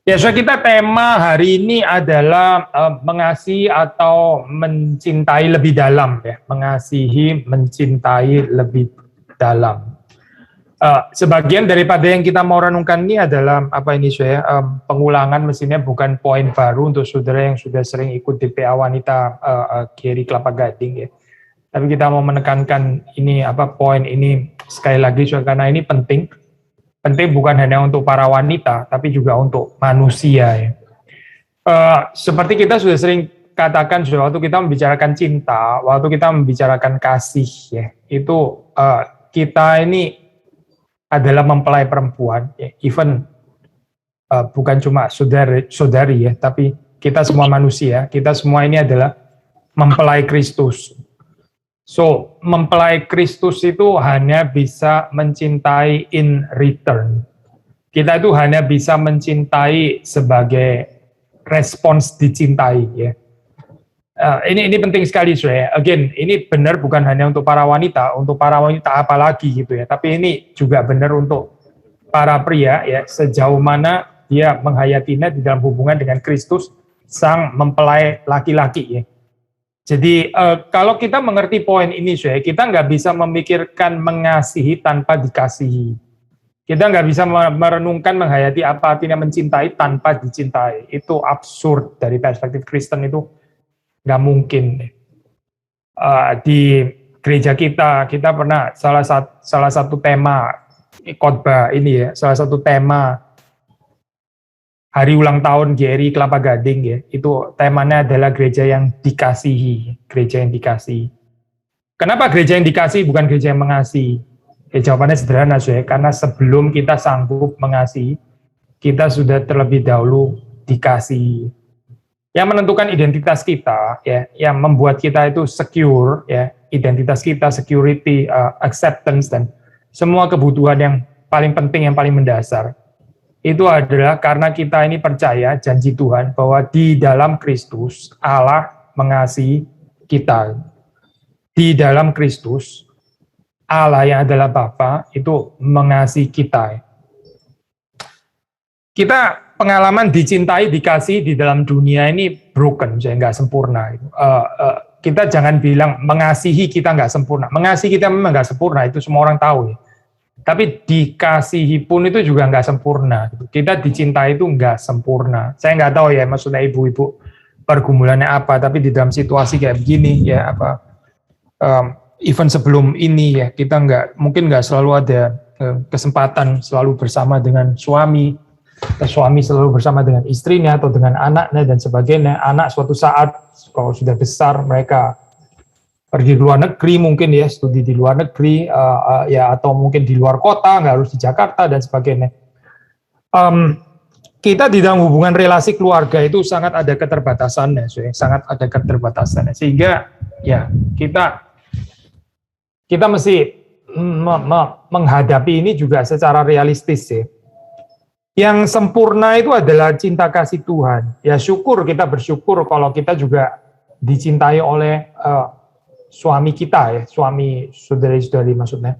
Ya, so kita tema hari ini adalah mengasihi atau mencintai lebih dalam, ya, mengasihi, mencintai lebih dalam. Sebagian daripada yang kita mau renungkan ini adalah apa ini, saya pengulangan, mestinya bukan poin baru untuk saudara yang sudah sering ikut DPA wanita GRI Kelapa Gading, ya. Tapi kita mau menekankan ini poin ini sekali lagi, karena ini penting bukan hanya untuk para wanita, tapi juga untuk manusia, ya. Seperti kita sudah sering katakan, waktu kita membicarakan cinta, waktu kita membicarakan kasih, ya, itu kita ini adalah mempelai perempuan, ya, even bukan cuma saudari, ya, tapi kita semua manusia, kita semua ini adalah mempelai Kristus. So, mempelai Kristus itu hanya bisa mencintai in return. Kita itu hanya bisa mencintai sebagai respons dicintai, ya. Ini penting sekali, saya. Again, ini benar bukan hanya untuk para wanita apalagi gitu, ya. Tapi ini juga benar untuk para pria, ya, sejauh mana dia menghayatinya di dalam hubungan dengan Kristus, sang mempelai laki-laki, ya. Jadi kalau kita mengerti poin ini, saya, kita nggak bisa memikirkan mengasihi tanpa dikasihi. Kita nggak bisa merenungkan, menghayati apa artinya mencintai tanpa dicintai. Itu absurd dari perspektif Kristen, itu nggak mungkin. Di gereja kita pernah salah satu tema khotbah ini, ya, salah satu tema hari ulang tahun GRI Kelapa Gading, ya, itu temanya adalah gereja yang dikasihi, gereja yang dikasihi. Kenapa gereja yang dikasihi bukan gereja yang mengasihi? Ya, jawabannya sederhana, saya, karena sebelum kita sanggup mengasihi, kita sudah terlebih dahulu dikasihi. Yang menentukan identitas kita, ya, yang membuat kita itu secure, ya, identitas kita, security, acceptance, dan semua kebutuhan yang paling penting, yang paling mendasar, itu adalah karena kita ini percaya janji Tuhan bahwa di dalam Kristus Allah mengasihi kita. Di dalam Kristus Allah yang adalah Bapa itu mengasihi kita. Kita pengalaman dicintai, dikasih di dalam dunia ini broken, jadi nggak sempurna. Kita jangan bilang mengasihi kita nggak sempurna. Mengasihi kita memang nggak sempurna, itu semua orang tahu, ya. Tapi dikasihi pun itu juga nggak sempurna. Kita dicintai itu nggak sempurna. Saya nggak tahu, ya, maksudnya ibu-ibu pergumulannya apa, tapi di dalam situasi kayak begini, ya, even sebelum ini, ya, kita mungkin nggak selalu ada kesempatan selalu bersama dengan suami selalu bersama dengan istrinya atau dengan anaknya dan sebagainya. Anak suatu saat kalau sudah besar, mereka pergi di luar negeri mungkin, ya, studi di luar negeri, ya, atau mungkin di luar kota, nggak harus di Jakarta dan sebagainya. Kita di dalam hubungan relasi keluarga itu sangat ada keterbatasannya, sangat ada keterbatasannya, sehingga, ya, kita mesti menghadapi ini juga secara realistis, ya. Yang sempurna itu adalah cinta kasih Tuhan. Ya, kita bersyukur kalau kita juga dicintai oleh suami kita, ya, suami saudari-saudari maksudnya.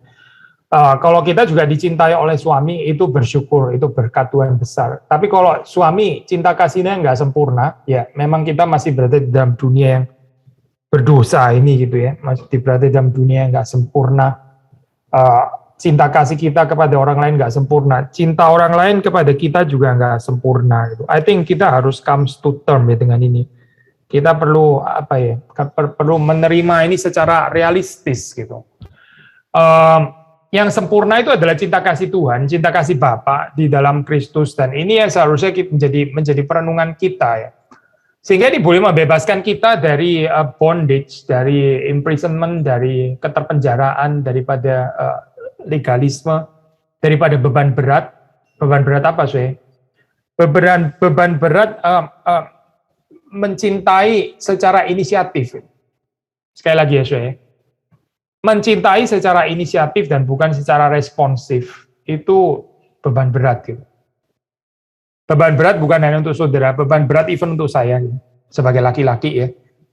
Kalau kita juga dicintai oleh suami, itu bersyukur, itu berkat Tuhan besar. Tapi kalau suami cinta kasihnya nggak sempurna, ya memang kita masih berada di dalam dunia yang berdosa ini, gitu, ya, masih berada di dalam dunia yang nggak sempurna. Cinta kasih kita kepada orang lain nggak sempurna, cinta orang lain kepada kita juga nggak sempurna, gitu. I think kita harus come to term, ya, dengan ini. Kita perlu perlu menerima ini secara realistis, gitu. Yang sempurna itu adalah cinta kasih Tuhan, cinta kasih Bapa di dalam Kristus, dan ini yang seharusnya menjadi perenungan kita, ya. Sehingga ini boleh membebaskan kita dari bondage, dari imprisonment, dari keterpenjaraan, daripada legalisme, daripada beban berat. Beban berat apa, sih? Beban berat mencintai secara inisiatif. Sekali lagi, ya, sih. Mencintai secara inisiatif dan bukan secara responsif, itu beban berat, gitu. Beban berat bukan hanya untuk saudara, beban berat even untuk saya, gitu, sebagai laki-laki, ya,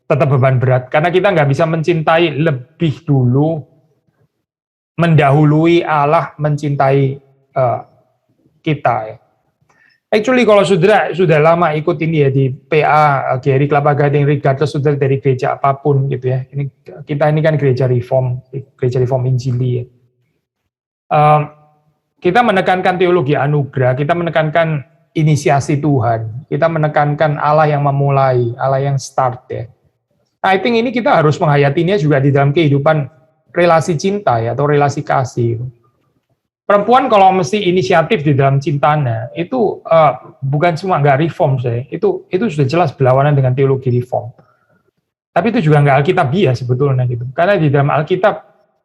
tetap beban berat. Karena kita nggak bisa mencintai lebih dulu, mendahului Allah mencintai kita, ya. Actually kalau sudah lama ikut ini ya di PA, Gary Kelapa Gading, regardless sudah dari gereja apapun gitu ya. Kita ini kan gereja reform Injili ya. Kita menekankan teologi anugerah, kita menekankan inisiasi Tuhan, kita menekankan Allah yang memulai, Allah yang start ya. I think ini kita harus menghayatinya juga di dalam kehidupan relasi cinta ya, atau relasi kasih. Perempuan kalau mesti inisiatif di dalam cintanya, itu bukan cuma nggak reform saya, itu sudah jelas berlawanan dengan teologi reform. Tapi itu juga nggak alkitabiah sebetulnya gitu, karena di dalam Alkitab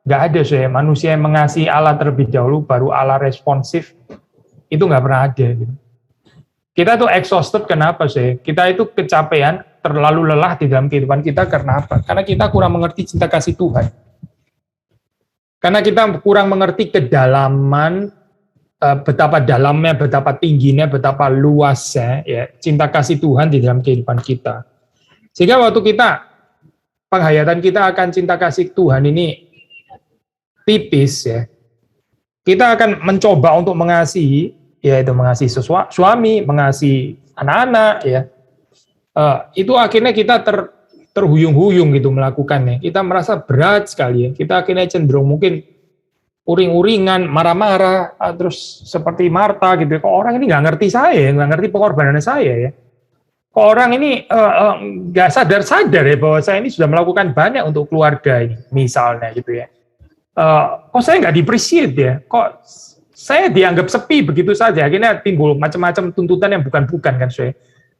nggak ada saya manusia yang mengasihi Allah terlebih dahulu baru Allah responsif, itu nggak pernah ada gitu. Kita tuh exhausted kenapa sih? Kita itu kecapean, terlalu lelah di dalam kehidupan kita karena apa? Karena kita kurang mengerti cinta kasih Tuhan. Karena kita kurang mengerti kedalaman, betapa dalamnya, betapa tingginya, betapa luasnya ya cinta kasih Tuhan di dalam kehidupan kita. Sehingga waktu kita penghayatan kita akan cinta kasih Tuhan ini tipis ya. Kita akan mencoba untuk mengasihi, yaitu mengasihi suami, mengasihi anak-anak ya. Itu akhirnya kita terhuyung-huyung gitu melakukannya. Kita merasa berat sekali ya. Kita akhirnya cenderung mungkin uring-uringan, marah-marah, terus seperti Marta gitu. Kok orang ini nggak ngerti saya, nggak ngerti pengorbanan saya ya. Kok orang ini nggak sadar-sadar ya bahwa saya ini sudah melakukan banyak untuk keluarga ini, misalnya gitu ya. Kok saya nggak di-appreciate ya, kok saya dianggap sepi begitu saja, akhirnya timbul macam-macam tuntutan yang bukan-bukan kan saya.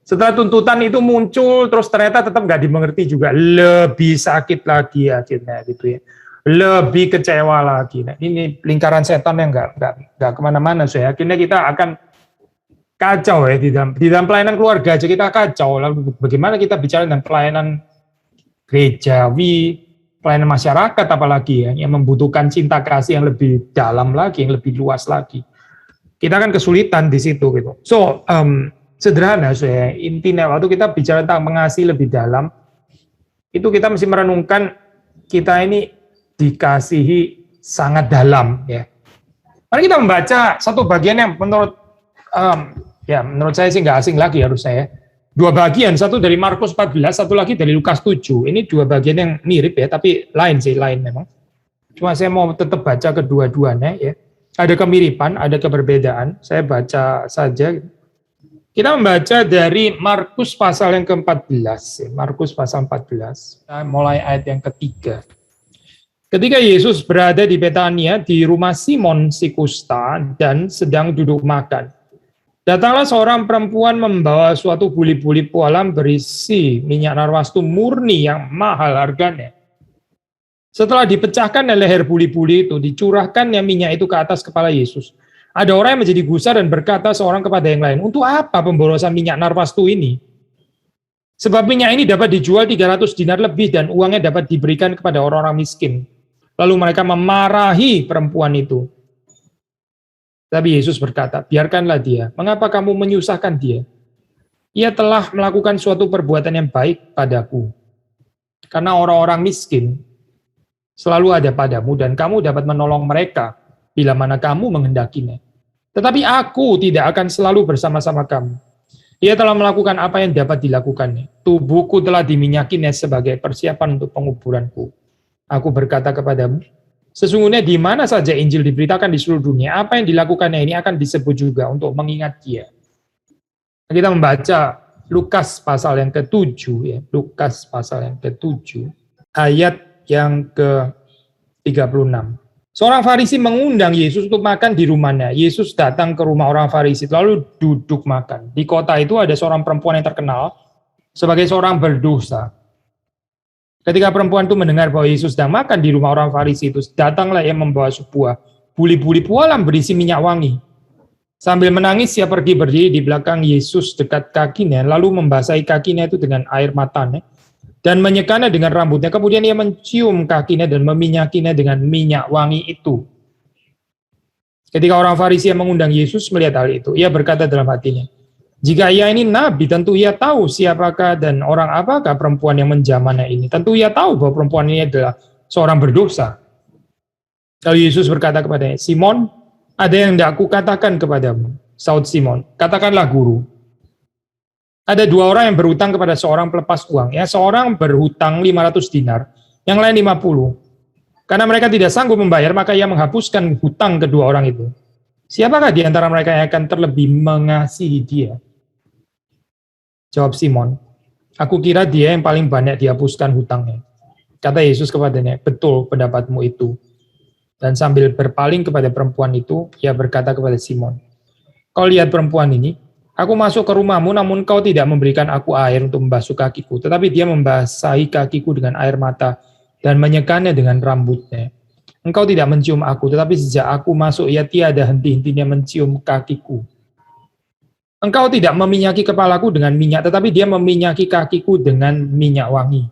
Setelah tuntutan itu muncul, terus ternyata tetap nggak dimengerti juga, lebih sakit lagi akhirnya gitu ya, lebih kecewa lagi. Nah, ini lingkaran setan yang nggak kemana-mana saya. Akhirnya kita akan kacau ya di dalam pelayanan keluarga aja kita kacau. Lalu bagaimana kita bicara tentang pelayanan gerejawi, pelayanan masyarakat apalagi ya, yang membutuhkan cinta kasih yang lebih dalam lagi, yang lebih luas lagi. Kita kan kesulitan di situ gitu. So, sederhana saya, intinya waktu kita bicara tentang mengasihi lebih dalam, itu kita mesti merenungkan kita ini dikasihi sangat dalam ya. Mari kita membaca satu bagian yang menurut saya sih nggak asing lagi harus saya. Dua bagian, satu dari Markus 14, satu lagi dari Lukas 7. Ini dua bagian yang mirip ya, tapi lain memang. Cuma saya mau tetap baca kedua-duanya ya. Ada kemiripan, ada keberbedaan. Saya baca saja. Kita membaca dari Markus pasal yang ke-14. Markus pasal 14, mulai ayat yang ketiga. Ketika Yesus berada di Betania, di rumah Simon si kusta, dan sedang duduk makan. Datanglah seorang perempuan membawa suatu buli-buli pualam berisi minyak narwastu murni yang mahal harganya. Setelah dipecahkan leher buli-buli itu, dicurahkannya minyak itu ke atas kepala Yesus. Ada orang yang menjadi gusar dan berkata seorang kepada yang lain, untuk apa pemborosan minyak narwastu ini? Sebab minyak ini dapat dijual 300 dinar lebih dan uangnya dapat diberikan kepada orang-orang miskin. Lalu mereka memarahi perempuan itu. Tapi Yesus berkata, biarkanlah dia. Mengapa kamu menyusahkan dia? Ia telah melakukan suatu perbuatan yang baik padaku. Karena orang-orang miskin selalu ada padamu dan kamu dapat menolong mereka bila mana kamu menghendakinya. Tetapi aku tidak akan selalu bersama-sama kamu. Ia telah melakukan apa yang dapat dilakukannya. Tubuhku telah diminyakinya sebagai persiapan untuk penguburanku. Aku berkata kepadamu, sesungguhnya di mana saja Injil diberitakan di seluruh dunia, apa yang dilakukannya ini akan disebut juga untuk mengingat dia. Kita membaca Lukas pasal yang ke-7, ya. Lukas pasal yang ke-7, ayat yang ke-36. Seorang Farisi mengundang Yesus untuk makan di rumahnya. Yesus datang ke rumah orang Farisi, lalu duduk makan. Di kota itu ada seorang perempuan yang terkenal sebagai seorang berdosa. Ketika perempuan itu mendengar bahwa Yesus sedang makan di rumah orang Farisi itu, datanglah ia membawa sebuah buli-buli pualam berisi minyak wangi. Sambil menangis, ia pergi berdiri di belakang Yesus dekat kakinya, lalu membasahi kakinya itu dengan air matanya, dan menyekanya dengan rambutnya. Kemudian ia mencium kakinya dan meminyakinya dengan minyak wangi itu. Ketika orang Farisi yang mengundang Yesus melihat hal itu, ia berkata dalam hatinya, jika ia ini nabi, tentu ia tahu siapakah dan orang apakah perempuan yang menjamannya ini. Tentu ia tahu bahwa perempuan ini adalah seorang berdosa. Lalu Yesus berkata kepadanya, Simon, ada yang tidak aku katakan kepadamu. Saud Simon, katakanlah guru. Ada dua orang yang berhutang kepada seorang pelepas uang. Ya, seorang berhutang 500 dinar, yang lain 50. Karena mereka tidak sanggup membayar, maka ia menghapuskan hutang kedua orang itu. Siapakah di antara mereka yang akan terlebih mengasihi dia? Jawab Simon, aku kira dia yang paling banyak dihapuskan hutangnya. Kata Yesus kepadanya, betul pendapatmu itu. Dan sambil berpaling kepada perempuan itu, ia berkata kepada Simon, kau lihat perempuan ini, aku masuk ke rumahmu, namun kau tidak memberikan aku air untuk membasuh kakiku, tetapi dia membasahi kakiku dengan air mata dan menyekannya dengan rambutnya. Engkau tidak mencium aku, tetapi sejak aku masuk, ia tiada henti-hentinya mencium kakiku. Engkau tidak meminyaki kepalaku dengan minyak, tetapi dia meminyaki kakiku dengan minyak wangi.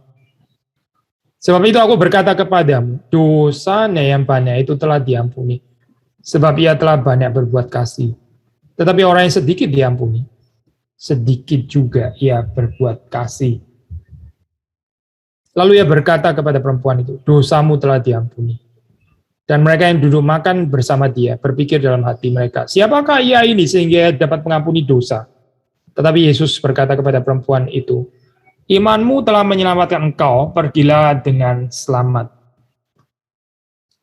Sebab itu aku berkata kepadamu, dosanya yang banyak itu telah diampuni, sebab ia telah banyak berbuat kasih. Tetapi orang yang sedikit diampuni, sedikit juga ia berbuat kasih. Lalu ia berkata kepada perempuan itu, dosamu telah diampuni. Dan mereka yang duduk makan bersama dia, berpikir dalam hati mereka, siapakah ia ini sehingga ia dapat mengampuni dosa? Tetapi Yesus berkata kepada perempuan itu, imanmu telah menyelamatkan engkau, pergilah dengan selamat.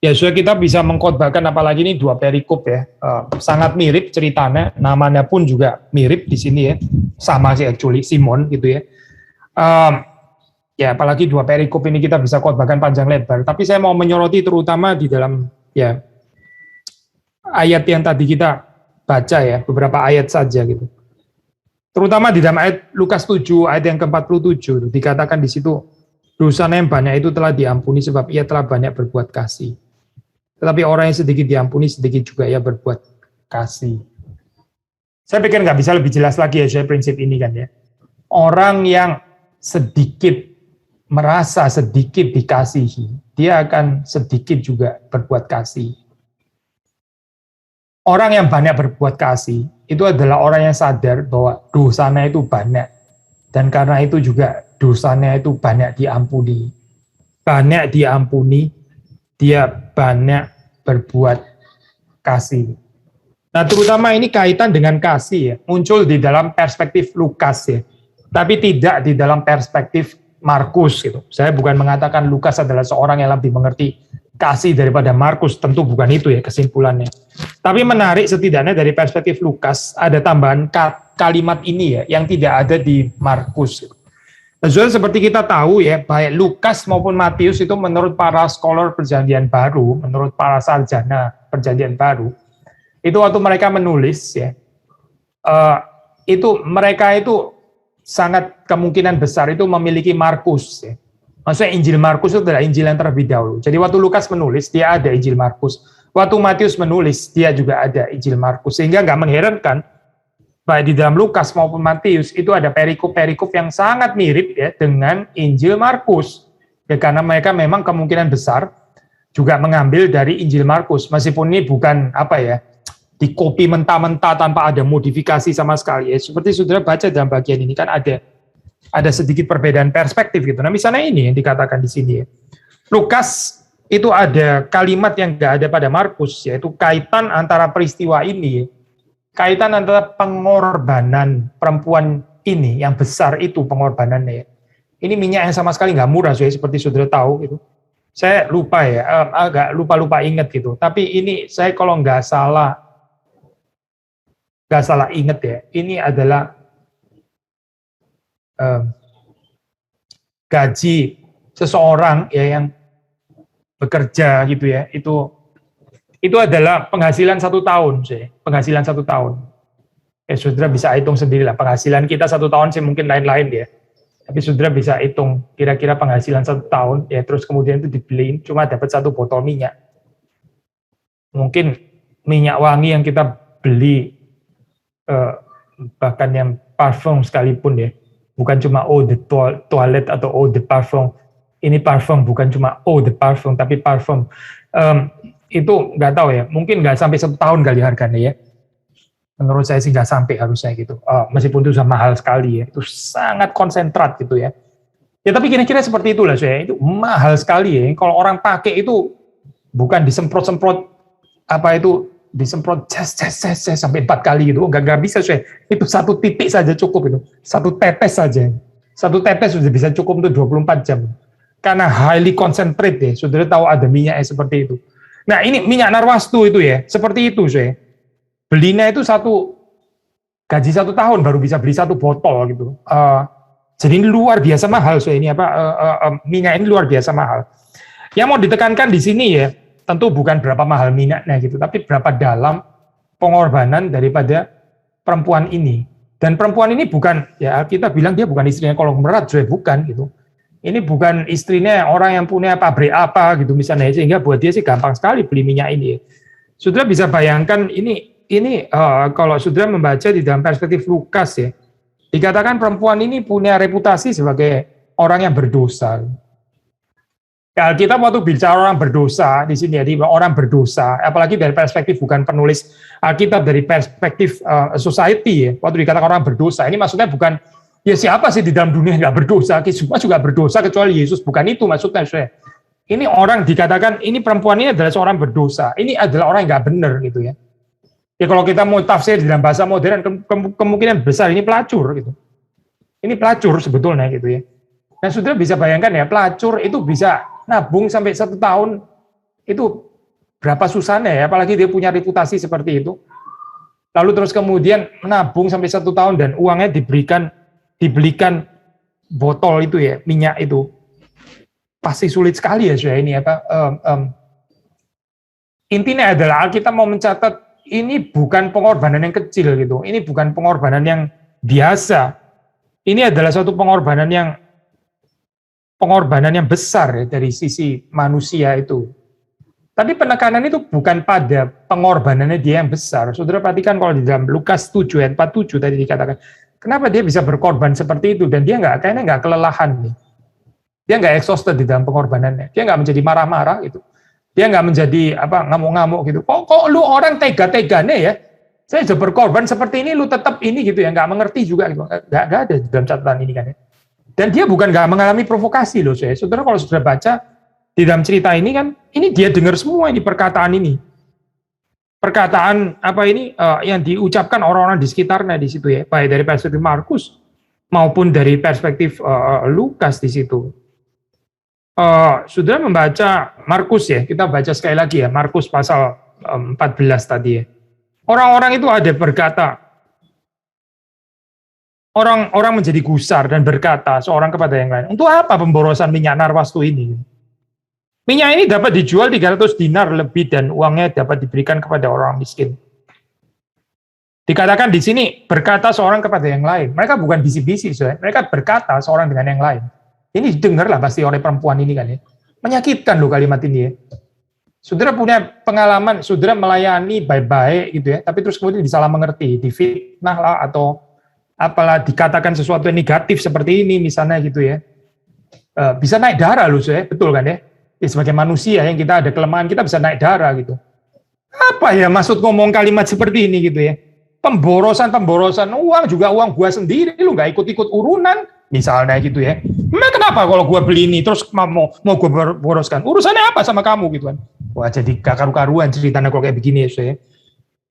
Ya, sudah kita bisa mengkhotbahkan, apalagi ini dua perikop ya, sangat mirip ceritanya, namanya pun juga mirip di sini ya, sama sih actually, Simon gitu ya. Ya, apalagi dua perikop ini kita bisa khotbahkan panjang lebar, tapi saya mau menyoroti terutama di dalam ya ayat yang tadi kita baca ya, beberapa ayat saja gitu. Terutama di dalam ayat Lukas 7 ayat yang ke-47 dikatakan di situ, dosanya yang banyak itu telah diampuni sebab ia telah banyak berbuat kasih. Tetapi orang yang sedikit diampuni, sedikit juga ia berbuat kasih. Saya pikir nggak bisa lebih jelas lagi ya, saya prinsip ini kan ya. Orang yang sedikit merasa sedikit dikasihi, dia akan sedikit juga berbuat kasih. Orang yang banyak berbuat kasih, itu adalah orang yang sadar bahwa dosanya itu banyak. Dan karena itu juga dosanya itu banyak diampuni. Banyak diampuni, dia banyak berbuat kasih. Nah, terutama ini kaitan dengan kasih ya, muncul di dalam perspektif Lukas ya, tapi tidak di dalam perspektif Markus gitu. Saya bukan mengatakan Lukas adalah seorang yang lebih mengerti kasih daripada Markus, tentu bukan itu ya kesimpulannya. Tapi menarik setidaknya dari perspektif Lukas ada tambahan kalimat ini ya yang tidak ada di Markus. Nah, seperti kita tahu ya, baik Lukas maupun Matius itu menurut para scholar Perjanjian Baru, menurut para sarjana Perjanjian Baru, itu waktu mereka menulis ya, itu mereka itu sangat kemungkinan besar itu memiliki Markus. Ya. Maksudnya Injil Markus itu adalah Injil yang terlebih dahulu. Jadi waktu Lukas menulis, dia ada Injil Markus. Waktu Matius menulis, dia juga ada Injil Markus. Sehingga nggak mengherankan, baik di dalam Lukas maupun Matius, itu ada perikop-perikop yang sangat mirip ya dengan Injil Markus. Ya, karena mereka memang kemungkinan besar juga mengambil dari Injil Markus. Meskipun ini bukan apa ya, dikopi mentah-mentah tanpa ada modifikasi sama sekali. Ya, seperti saudara baca dalam bagian ini kan ada sedikit perbedaan perspektif gitu. Nah, misalnya ini yang dikatakan di sini ya. Lukas itu ada kalimat yang nggak ada pada Markus, yaitu kaitan antara peristiwa ini, kaitan antara pengorbanan perempuan ini yang besar itu pengorbanannya. Ya. Ini minyak yang sama sekali nggak murah, seperti saudara tahu gitu. Saya lupa ya, agak lupa ingat gitu. Tapi ini saya kalau nggak salah ingat ya, ini adalah gaji seseorang ya yang bekerja gitu ya, itu adalah penghasilan 1 tahun sih, penghasilan 1 tahun. Saudara bisa hitung sendiri lah, penghasilan kita 1 tahun sih mungkin lain-lain ya. Tapi saudara bisa hitung kira-kira penghasilan 1 tahun ya, terus kemudian itu dibeliin cuma dapat 1 botol minyak. Mungkin minyak wangi yang kita beli bahkan yang parfum sekalipun ya, bukan cuma eau de toilette atau eau de parfum. Ini parfum bukan cuma eau de parfum, tapi parfum. Itu nggak tahu ya, mungkin nggak sampai 1 tahun kali harganya ya. Menurut saya sih nggak sampai harusnya gitu. Meskipun itu sudah mahal sekali ya, itu sangat konsentrat gitu ya. Ya tapi kira-kira seperti itulah saya, itu mahal sekali ya. Kalau orang pakai itu bukan disemprot-semprot apa itu disemprot sampai 4 kali gitu. Enggak bisa, saya. Itu 1 titik saja cukup itu. 1 tetes saja. 1 tetes sudah bisa cukup untuk 24 jam. Karena highly concentrate ya. Saudara tahu ada minyaknya seperti itu. Nah, ini minyak narwastu itu ya. Seperti itu, saya. Belinya itu gaji 1 tahun baru bisa beli 1 botol gitu. Jadi ini luar biasa mahal, saya. Ini minyak ini luar biasa mahal. Yang mau ditekankan di sini ya, tentu bukan berapa mahal minyaknya gitu, tapi berapa dalam pengorbanan daripada perempuan ini. Dan perempuan ini bukan, ya kita bilang dia bukan istrinya konglomerat, bukan gitu. Ini bukan istrinya orang yang punya pabrik apa gitu misalnya, sehingga buat dia sih gampang sekali beli minyak ini. Saudara bisa bayangkan ini kalau saudara membaca di dalam perspektif Lukas ya, dikatakan perempuan ini punya reputasi sebagai orang yang berdosa. Ya, kita waktu bicara orang berdosa di sini, jadi orang berdosa, apalagi dari perspektif bukan penulis Alkitab, dari perspektif society ya, waktu dikatakan orang berdosa, ini maksudnya bukan ya siapa sih di dalam dunia nggak berdosa, semua juga berdosa kecuali Yesus, bukan itu maksudnya saya. Ini orang dikatakan ini perempuan ini adalah seorang berdosa, ini adalah orang yang nggak benar gitu ya. Ya kalau kita mau tafsir di dalam bahasa modern, kemungkinan besar ini pelacur gitu. Ini pelacur sebetulnya gitu ya. Nah, saudara bisa bayangkan ya, pelacur itu bisa nabung sampai 1 tahun, itu berapa susahnya ya, apalagi dia punya reputasi seperti itu. Lalu terus kemudian menabung sampai 1 tahun dan uangnya dibelikan botol itu ya, minyak itu. Pasti sulit sekali ya, saya ini apa. Intinya adalah Alkitab mau mencatat ini bukan pengorbanan yang kecil gitu, ini bukan pengorbanan yang biasa. Ini adalah suatu pengorbanan yang besar ya, dari sisi manusia itu. Tapi penekanan itu bukan pada pengorbanannya dia yang besar. Saudara perhatikan kalau di dalam Lukas 7 ayat 47 tadi dikatakan, kenapa dia bisa berkorban seperti itu dan dia kayaknya nggak kelelahan nih. Dia nggak exhausted di dalam pengorbanannya. Dia nggak menjadi marah-marah gitu. Dia nggak menjadi ngamuk-ngamuk gitu. Kok lu orang tega-tegane ya? Saya sudah berkorban seperti ini, lu tetap ini gitu ya, nggak mengerti juga gitu. Nggak ada di dalam catatan ini kan ya. Dan dia bukan nggak mengalami provokasi loh, saya. Saudara kalau sudah baca di dalam cerita ini kan, ini dia dengar semua ini perkataan ini. Perkataan yang diucapkan orang-orang di sekitarnya di situ ya, baik dari perspektif Markus maupun dari perspektif Lukas di situ. Saudara membaca Markus ya, kita baca sekali lagi ya, Markus pasal 14 tadi ya. Orang-orang itu ada berkata, orang menjadi gusar dan berkata seorang kepada yang lain, untuk apa pemborosan minyak narwastu ini? Minyak ini dapat dijual 300 dinar lebih dan uangnya dapat diberikan kepada orang miskin. Dikatakan di sini berkata seorang kepada yang lain. Mereka bukan bisi-bisi, mereka berkata seorang dengan yang lain. Ini didengarlah pasti oleh perempuan ini kan ya. Menyakitkan loh kalimat ini ya. Saudara punya pengalaman, saudara melayani baik-baik gitu ya, tapi terus kemudian disalah mengerti, difitnah lah atau apalah dikatakan sesuatu yang negatif seperti ini misalnya gitu ya, bisa naik darah loh saya, betul kan ya? Sebagai manusia yang kita ada kelemahan, kita bisa naik darah gitu. Apa ya maksud ngomong kalimat seperti ini gitu ya? Pemborosan uang juga uang gua sendiri, lu nggak ikut-ikut urunan misalnya gitu ya. Kenapa kalau gua beli ini terus mau gua boroskan? Urusannya apa sama kamu gitu kan? Wah jadi gak karu-karuan ceritanya kalau kayak begini ya saya.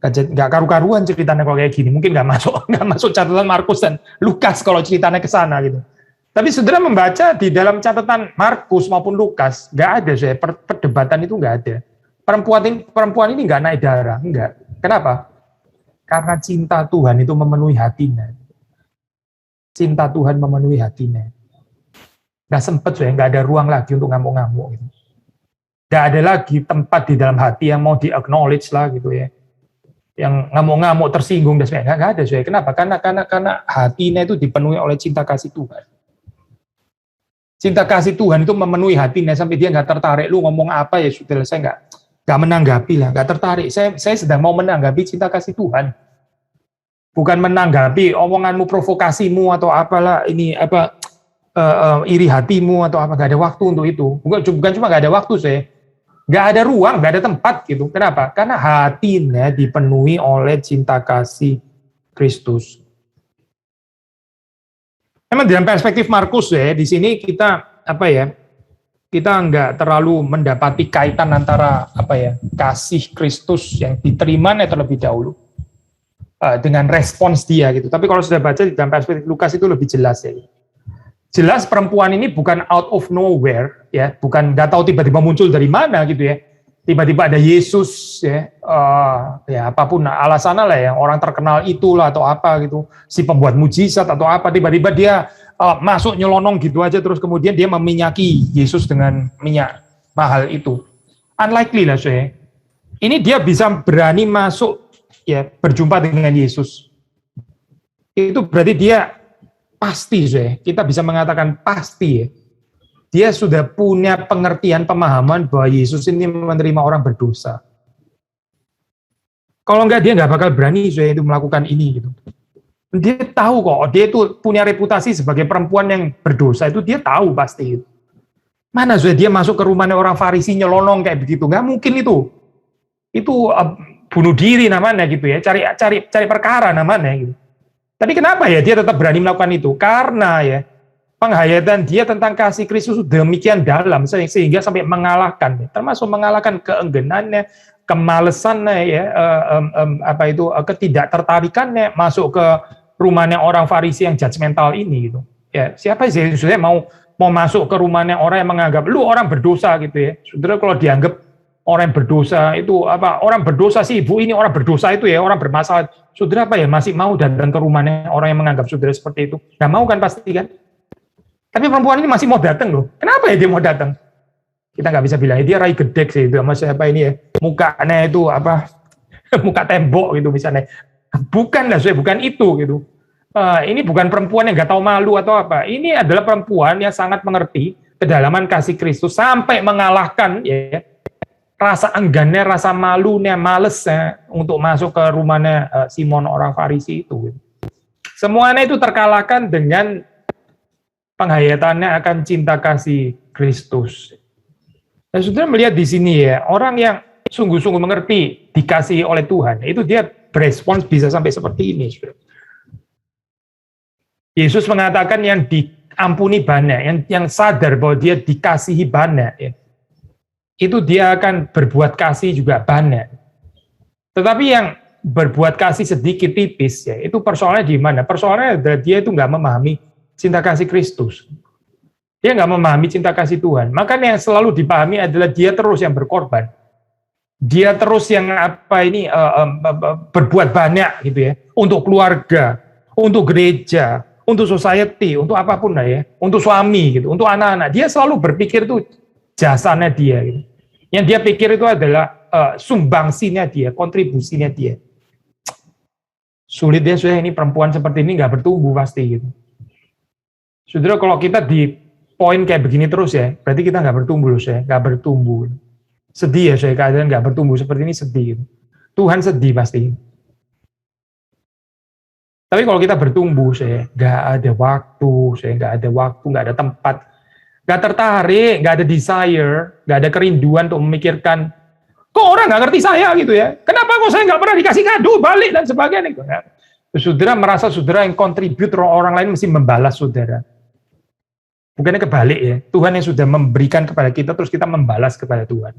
Nggak karu-karuan ceritanya kalau kayak gini, mungkin nggak masuk catatan Markus dan Lukas kalau ceritanya ke sana gitu. Tapi saudara membaca di dalam catatan Markus maupun Lukas, nggak ada saya perdebatan itu nggak ada. Perempuan ini nggak naik darah, nggak. Kenapa? Karena cinta Tuhan itu memenuhi hatinya. Cinta Tuhan memenuhi hatinya. Nggak sempet saya, nggak ada ruang lagi untuk ngamuk-ngamuk gitu. Nggak ada lagi tempat di dalam hati yang mau di-acknowledge lah gitu ya. Yang ngamuk-ngamuk tersinggung dan sebagainya, nggak ada saya. Kenapa? Karena hatinya itu dipenuhi oleh cinta kasih Tuhan. Cinta kasih Tuhan itu memenuhi hatinya sampai dia nggak tertarik. Lu ngomong apa ya sudah, saya nggak menanggapi lah, nggak tertarik. Saya sedang mau menanggapi cinta kasih Tuhan. Bukan menanggapi omonganmu, provokasimu atau apalah ini iri hatimu atau apa. Nggak ada waktu untuk itu. Bukan cuma nggak ada waktu saya. Nggak ada ruang, nggak ada tempat gitu. Kenapa? Karena hatinya dipenuhi oleh cinta kasih Kristus. Memang dalam perspektif Markus ya, di sini kita kita nggak terlalu mendapati kaitan antara kasih Kristus yang diterima terlebih dahulu dengan respons dia gitu. Tapi kalau sudah baca di dalam perspektif Lukas itu lebih jelas ya. Jelas perempuan ini bukan out of nowhere ya, bukan nggak tahu tiba-tiba muncul dari mana gitu ya. Tiba-tiba ada Yesus ya, ya apapun alasannya lah ya, orang terkenal itulah atau apa gitu, si pembuat mujizat atau apa, tiba-tiba dia masuk nyelonong gitu aja, terus kemudian dia meminyaki Yesus dengan minyak mahal itu. Unlikely lah saya. Ini dia bisa berani masuk ya berjumpa dengan Yesus. Itu berarti dia pasti saya. Kita bisa mengatakan pasti ya. Dia sudah punya pengertian pemahaman bahwa Yesus ini menerima orang berdosa. Kalau enggak dia enggak bakal berani saya itu melakukan ini gitu. Dia tahu kok, dia itu punya reputasi sebagai perempuan yang berdosa, itu dia tahu pasti. Mana sudah dia masuk ke rumahnya orang Farisi nyelonong kayak begitu, nggak mungkin itu. Itu bunuh diri namanya gitu ya, cari perkara namanya gitu. Tapi kenapa ya dia tetap berani melakukan itu? Karena ya penghayatan dia tentang kasih Kristus demikian dalam sehingga sampai mengalahkan, termasuk mengalahkan keengganannya, kemalesannya ya, ketidaktertarikannya masuk ke rumahnya orang Farisi yang judgmental ini gitu. Ya, siapa sih sebenarnya mau masuk ke rumahnya orang yang menganggap lu orang berdosa gitu ya. Saudara kalau dianggap orang yang berdosa itu orang berdosa sih ibu ini orang berdosa itu ya, orang bermasalah. Saudara masih mau datang ke rumahnya orang yang menganggap saudara seperti itu? Nggak mau kan pasti kan? Tapi perempuan ini masih mau datang loh. Kenapa ya dia mau datang? Kita nggak bisa bilang dia rai gedek sih itu sama siapa ini ya, mukanya itu muka tembok gitu misalnya. Bukan lah, bukan itu gitu. Ini bukan perempuan yang nggak tahu malu atau apa. Ini adalah perempuan yang sangat mengerti kedalaman kasih Kristus sampai mengalahkan ya rasa enggannya, rasa malunya, malesnya untuk masuk ke rumahnya Simon orang Farisi itu. Gitu. Semuanya itu terkalahkan dengan penghayatannya akan cinta kasih Kristus. Dan saudara melihat di sini ya, orang yang sungguh-sungguh mengerti dikasihi oleh Tuhan, itu dia berespons bisa sampai seperti ini. Yesus mengatakan yang diampuni banyak, yang sadar bahwa dia dikasihi banyak, ya, itu dia akan berbuat kasih juga banyak. Tetapi yang berbuat kasih sedikit tipis, ya, itu persoalannya di mana? Persoalannya adalah dia itu nggak memahami cinta kasih Kristus. Dia nggak memahami cinta kasih Tuhan. Makanya yang selalu dipahami adalah dia terus yang berkorban. Dia terus yang berbuat banyak gitu ya, untuk keluarga, untuk gereja, untuk society, untuk apapun lah ya, untuk suami gitu, untuk anak-anak. Dia selalu berpikir itu jasanya dia gitu. Yang dia pikir itu adalah sumbangsinya dia, kontribusinya dia. Sulit ya, sudah ini perempuan seperti ini nggak bertumbuh pasti gitu. Saudara, kalau kita di poin kayak begini terus ya, berarti kita nggak bertumbuh loh, saya nggak bertumbuh. Sedih ya, saya keadaan nggak bertumbuh seperti ini sedih. Tuhan sedih pasti. Tapi kalau kita bertumbuh, saya nggak ada waktu, nggak ada tempat, nggak tertarik, nggak ada desire, nggak ada kerinduan untuk memikirkan, kok orang nggak ngerti saya gitu ya? Kenapa kok saya nggak pernah dikasih kado balik dan sebagainya? Saudara merasa saudara yang kontribut, orang lain mesti membalas saudara. Bukannya kebalik ya, Tuhan yang sudah memberikan kepada kita, terus kita membalas kepada Tuhan.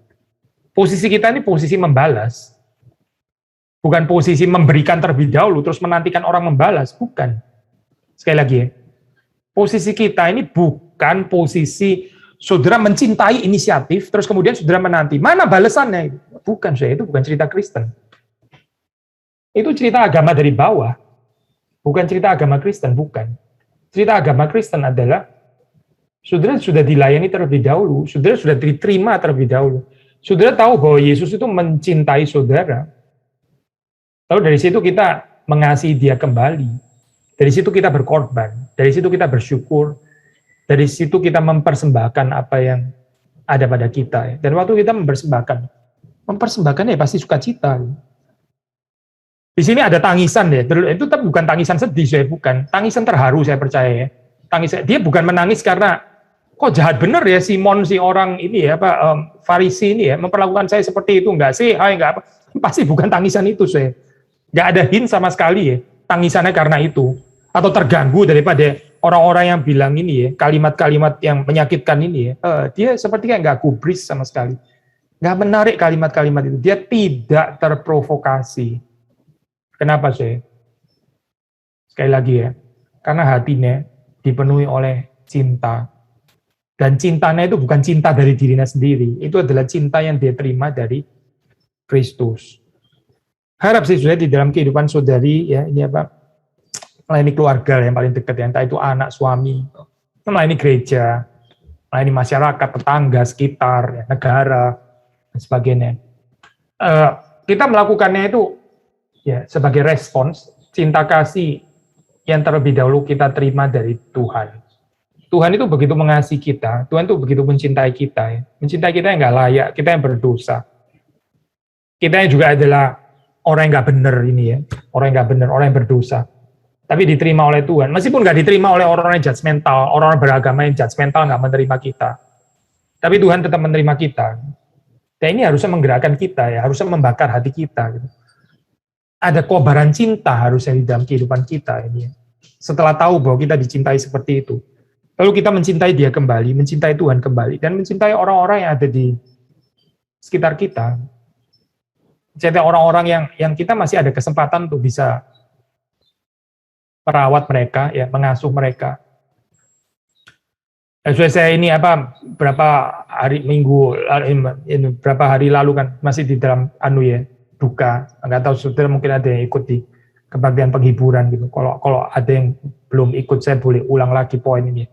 Posisi kita ini posisi membalas. Bukan posisi memberikan terlebih dahulu, terus menantikan orang membalas. Bukan. Sekali lagi ya, posisi kita ini bukan posisi saudara mencintai inisiatif, terus kemudian saudara menanti. Mana balasannya? Bukan, itu bukan cerita Kristen. Itu cerita agama dari bawah. Bukan cerita agama Kristen, bukan. Cerita agama Kristen adalah saudara sudah dilayani terlebih dahulu, saudara sudah diterima terlebih dahulu. Saudara tahu bahwa Yesus itu mencintai saudara. Lalu dari situ kita mengasihi dia kembali. Dari situ kita berkorban. Dari situ kita bersyukur. Dari situ kita mempersembahkan apa yang ada pada kita. Dan waktu kita mempersembahkan ya pasti sukacita. Di sini ada tangisan ya. Itu tapi bukan tangisan sedih, saya bukan. Tangisan terharu, saya percaya ya. Tangisan. Dia bukan menangis karena kok jahat bener ya Simon si orang ini ya Farisi ini ya memperlakukan saya seperti itu, enggak sih, enggak apa. Pasti bukan tangisan itu, saya. Enggak ada hint sama sekali ya tangisannya karena itu atau terganggu daripada orang-orang yang bilang ini ya, kalimat-kalimat yang menyakitkan ini ya, dia seperti kayak nggak gubris sama sekali. Nggak menarik kalimat-kalimat itu. Dia tidak terprovokasi. Kenapa sih? Sekali lagi ya, karena hatinya dipenuhi oleh cinta. Dan cintanya itu bukan cinta dari dirinya sendiri, itu adalah cinta yang dia terima dari Kristus. Harap sih sudah di dalam kehidupan saudari ya, ini apa, melayani keluarga yang paling dekat, ya, entah itu anak, suami, melayani gereja, melayani masyarakat, tetangga, sekitar, ya, negara, dan sebagainya. Kita melakukannya itu ya sebagai respons cinta kasih yang terlebih dahulu kita terima dari Tuhan. Tuhan itu begitu mengasihi kita, Tuhan itu begitu mencintai kita, ya. Mencintai kita yang nggak layak, kita yang berdosa. Kita yang juga adalah orang yang nggak benar ini ya, orang yang nggak benar, orang yang berdosa. Tapi diterima oleh Tuhan, meskipun nggak diterima oleh orang-orang yang judgmental, orang-orang beragama yang judgmental nggak menerima kita. Tapi Tuhan tetap menerima kita. Dan ini harusnya menggerakkan kita ya, harusnya membakar hati kita. Gitu. Ada kobaran cinta harusnya di dalam kehidupan kita ini. Ya. Setelah tahu bahwa kita dicintai seperti itu, lalu kita mencintai Dia kembali, mencintai Tuhan kembali, dan mencintai orang-orang yang ada di sekitar kita. Mencintai orang-orang yang kita masih ada kesempatan untuk bisa merawat mereka, ya, mengasuh mereka. Saya ini berapa hari berapa hari lalu kan masih di dalam duka. Nggak tahu saudara mungkin ada yang ikut di kebaktian penghiburan gitu. Kalau ada yang belum ikut, saya boleh ulang lagi poin ini.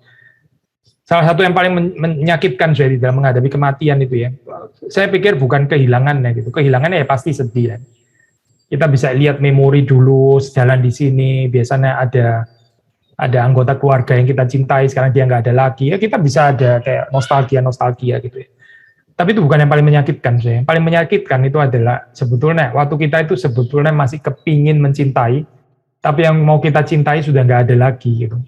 Salah satu yang paling menyakitkan saya di dalam menghadapi kematian itu ya, saya pikir bukan kehilangannya gitu. Kehilangannya ya pasti sedih. Ya. Kita bisa lihat memori dulu sejalan di sini, biasanya ada anggota keluarga yang kita cintai, sekarang dia nggak ada lagi. Ya kita bisa ada kayak nostalgia gitu ya. Tapi itu bukan yang paling menyakitkan saya. Yang paling menyakitkan itu adalah sebetulnya waktu kita itu sebetulnya masih kepingin mencintai, tapi yang mau kita cintai sudah nggak ada lagi gitu.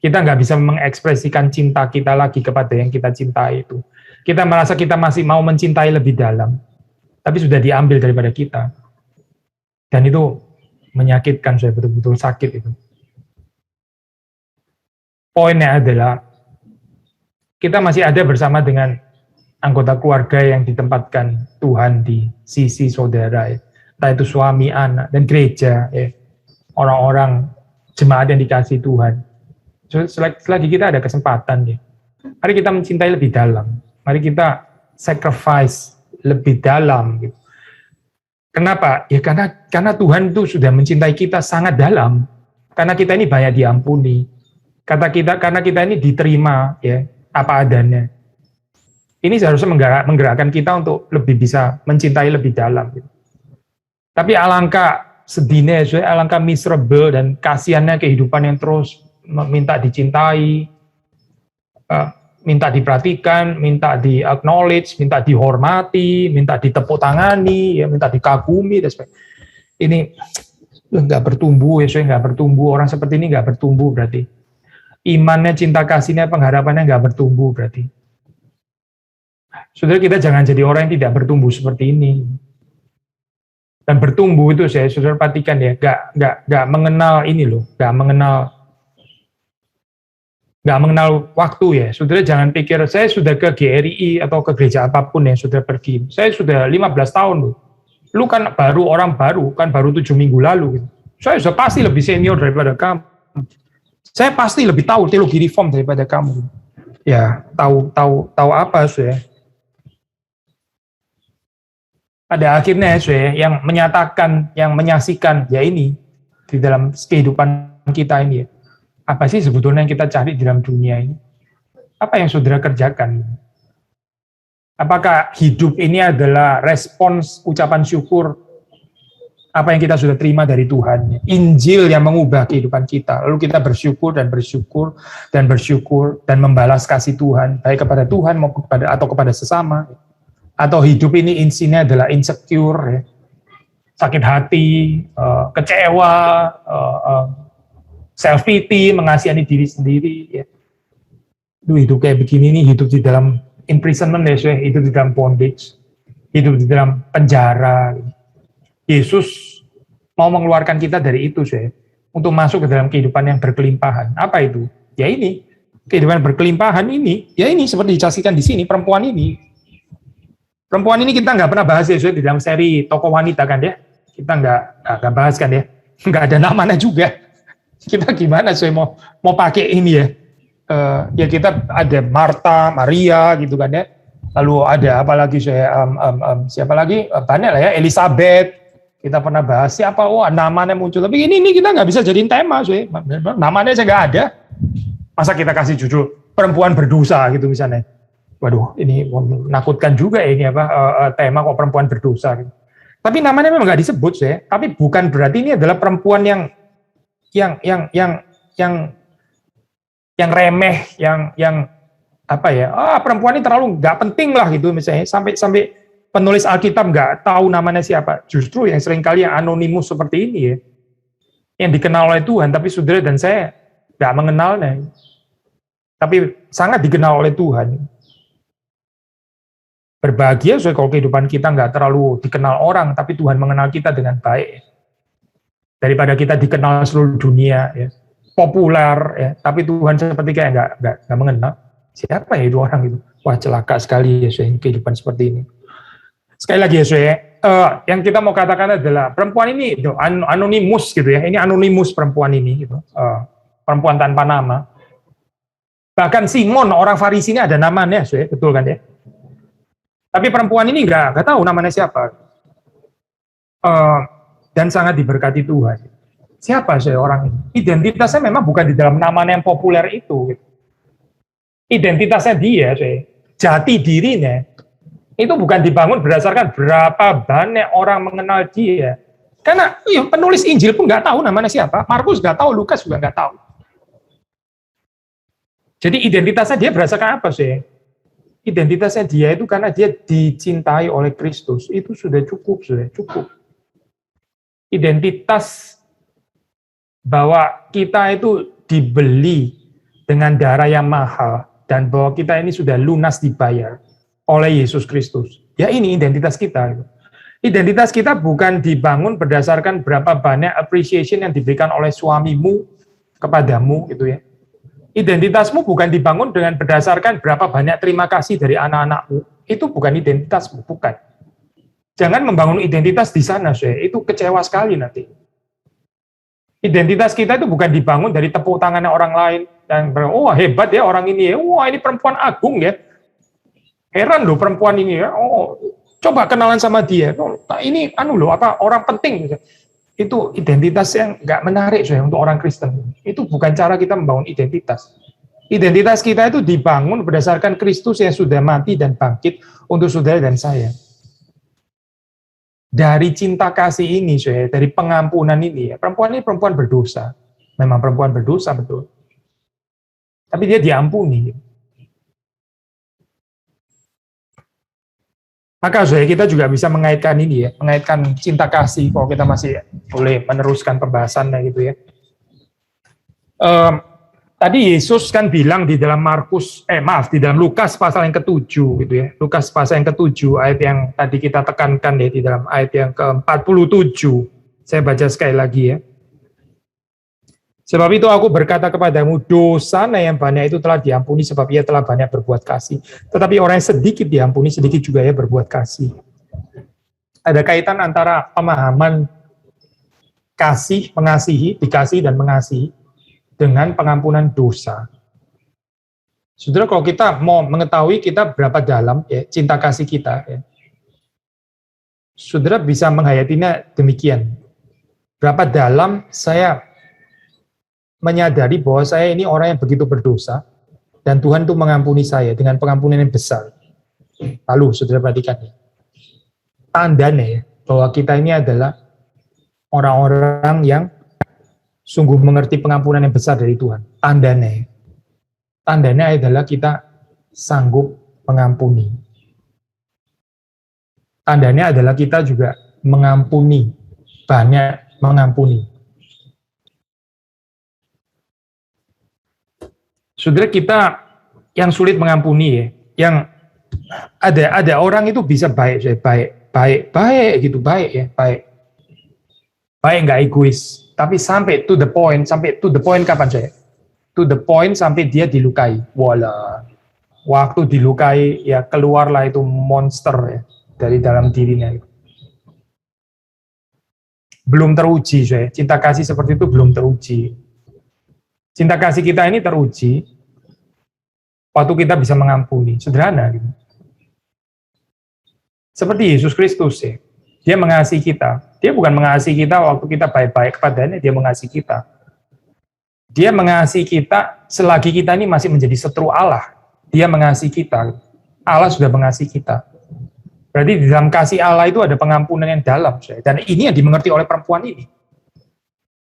Kita nggak bisa mengekspresikan cinta kita lagi kepada yang kita cintai itu. Kita merasa kita masih mau mencintai lebih dalam, tapi sudah diambil daripada kita. Dan itu menyakitkan, saya betul-betul sakit itu. Poinnya adalah, kita masih ada bersama dengan anggota keluarga yang ditempatkan Tuhan di sisi saudara, ya. Entah itu suami, anak, dan gereja, ya. Orang-orang jemaat yang dikasihi Tuhan. Selagi kita ada kesempatan, ya. Mari kita mencintai lebih dalam. Mari kita sacrifice lebih dalam. Gitu. Kenapa? Ya karena Tuhan itu sudah mencintai kita sangat dalam. Karena kita ini banyak diampuni. Karena kita ini diterima, ya, apa adanya. Ini seharusnya menggerakkan kita untuk lebih bisa mencintai lebih dalam. Gitu. Tapi alangkah sedihnya, alangkah miserable dan kasihannya kehidupan yang terus minta dicintai, minta diperhatikan, minta di-acknowledge, minta dihormati, minta ditepuk tangani, ya, minta dikagumi, dan sebagainya. Ini nggak bertumbuh, ya, nggak bertumbuh. Orang seperti ini nggak bertumbuh berarti. Imannya, cinta kasihnya, pengharapannya nggak bertumbuh berarti. Saudara, kita jangan jadi orang yang tidak bertumbuh seperti ini. Dan bertumbuh itu saudara perhatikan ya, nggak mengenal ini loh, nggak mengenal waktu ya. Saudara jangan pikir, saya sudah ke GRI atau ke gereja apapun yang sudah pergi. Saya sudah 15 tahun loh. Lu kan orang baru 7 minggu lalu. Gitu. Saya sudah pasti lebih senior daripada kamu. Saya pasti lebih tahu teologi reform daripada kamu. Ya, tahu apa saya. Pada akhirnya yang menyatakan, yang menyaksikan ya ini di dalam kehidupan kita ini ya. Apa sih sebetulnya yang kita cari di dalam dunia ini? Apa yang saudara kerjakan? Apakah hidup ini adalah respons ucapan syukur apa yang kita sudah terima dari Tuhan? Injil yang mengubah kehidupan kita. Lalu kita bersyukur dan membalas kasih Tuhan, baik kepada Tuhan maupun kepada sesama. Atau hidup ini isinya adalah insecure, ya. Sakit hati, kecewa, self-pity, mengasihani diri sendiri. Ya. Itu hidup kayak begini nih, hidup di dalam imprisonment, ya, hidup di dalam bondage, hidup di dalam penjara. Yesus mau mengeluarkan kita dari itu, ya. untuk masuk ke dalam kehidupan yang berkelimpahan. Apa itu? Ya ini, kehidupan berkelimpahan ini, ya ini seperti dijelaskan di sini, perempuan ini. Perempuan ini kita nggak pernah bahas ya, di dalam seri tokoh wanita kan ya. Kita nggak bahas kan ya. Nggak ada namanya juga. Kita gimana sih mau pakai ini ya? Ya kita ada Marta, Maria gitu kan ya. Lalu ada apa lagi siapa lagi? Banyak lah ya, Elizabeth. Kita pernah bahas siapa? Oh, namanya muncul. Tapi ini kita nggak bisa jadiin tema sih. Namanya aja nggak ada. Masa kita kasih judul perempuan berdosa gitu misalnya. Waduh, ini menakutkan juga ya ini tema kok perempuan berdosa. Gitu. Tapi namanya memang nggak disebut sih. Tapi bukan berarti ini adalah perempuan yang remeh, yang apa ya? Perempuan ini terlalu nggak penting lah gitu misalnya. Sampai penulis Alkitab nggak tahu namanya siapa. Justru yang seringkali yang anonimus seperti ini ya, yang dikenal oleh Tuhan, tapi saudara dan saya nggak mengenalnya. Tapi sangat dikenal oleh Tuhan. Berbahagia kalau kehidupan kita nggak terlalu dikenal orang, tapi Tuhan mengenal kita dengan baik. Daripada kita dikenal seluruh dunia, ya, populer, ya, tapi Tuhan seperti kayak nggak mengenal. Siapa ya itu orang itu? Wah, celaka sekali ya, kehidupan seperti ini. Sekali lagi ya, yang kita mau katakan adalah perempuan ini anonimus gitu ya. Ini anonimus perempuan ini, gitu. Perempuan tanpa nama. Bahkan Simon orang Farisi ini ada namanya, betul kan ya? Tapi perempuan ini nggak tahu namanya siapa. Dan sangat diberkati Tuhan. Siapa sih orang ini? Identitasnya memang bukan di dalam namanya yang populer itu. Gitu. Identitasnya dia, jati dirinya, itu bukan dibangun berdasarkan berapa banyak orang mengenal dia. Karena penulis Injil pun nggak tahu namanya siapa. Markus nggak tahu, Lukas juga nggak tahu. Jadi identitasnya dia berdasarkan apa sih? Identitasnya dia itu karena dia dicintai oleh Kristus. Itu sudah cukup. Identitas bahwa kita itu dibeli dengan darah yang mahal dan bahwa kita ini sudah lunas dibayar oleh Yesus Kristus. Ya ini identitas kita. Identitas kita bukan dibangun berdasarkan berapa banyak appreciation yang diberikan oleh suamimu kepadamu gitu ya. Identitasmu bukan dibangun dengan berdasarkan berapa banyak terima kasih dari anak-anakmu. Itu bukan identitasmu, bukan. Jangan membangun identitas di sana, itu kecewa sekali nanti. Identitas kita itu bukan dibangun dari tepuk tangannya orang lain dan hebat ya orang ini ya. Wah, ini perempuan agung ya. Heran loh perempuan ini ya. Coba kenalan sama dia. Ini orang penting. Itu identitas yang nggak menarik untuk orang Kristen. Itu bukan cara kita membangun identitas. Identitas kita itu dibangun berdasarkan Kristus yang sudah mati dan bangkit untuk saudara dan saya. Dari cinta kasih ini, dari pengampunan ini, perempuan ini perempuan berdosa. Memang perempuan berdosa, betul. Tapi dia diampuni. Maka kita juga bisa mengaitkan ini ya, mengaitkan cinta kasih kalau kita masih boleh meneruskan pembahasannya gitu ya. Tadi Yesus kan bilang di dalam di dalam Lukas pasal yang ke-7 gitu ya. Lukas pasal yang ke-7 ayat yang tadi kita tekankan ya di dalam ayat yang ke-47. Saya baca sekali lagi ya. Sebab itu aku berkata kepadamu, dosanya yang banyak itu telah diampuni sebab ia telah banyak berbuat kasih. Tetapi orang yang sedikit diampuni, sedikit juga ya berbuat kasih. Ada kaitan antara pemahaman kasih, mengasihi, dikasih dan mengasihi dengan pengampunan dosa. Saudara, kalau kita mau mengetahui kita berapa dalam ya cinta kasih kita, ya, saudara bisa menghayatinya demikian. Berapa dalam saya menyadari bahwa saya ini orang yang begitu berdosa, dan Tuhan itu mengampuni saya dengan pengampunan yang besar. Lalu, saudara perhatikan ya, tandanya ya, bahwa kita ini adalah orang-orang yang sungguh mengerti pengampunan yang besar dari Tuhan. Tandanya adalah kita sanggup mengampuni. Tandanya adalah kita juga mengampuni, banyak mengampuni. Saudara, kita yang sulit mengampuni ya, yang ada orang itu bisa baik gitu, baik nggak egois, Tapi sampai to the point kapan saya? To the point sampai dia dilukai. Wala. Waktu dilukai ya keluarlah itu monster ya dari dalam dirinya. Belum teruji, saya. Cinta kasih seperti itu belum teruji. Cinta kasih kita ini teruji waktu kita bisa mengampuni. Sederhana gitu. Seperti Yesus Kristus ya. Dia mengasihi kita. Dia bukan mengasihi kita waktu kita baik-baik kepadanya, dia mengasihi kita. Dia mengasihi kita selagi kita ini masih menjadi setru Allah. Dia mengasihi kita. Allah sudah mengasihi kita. Berarti di dalam kasih Allah itu ada pengampunan yang dalam. Dan ini yang dimengerti oleh perempuan ini.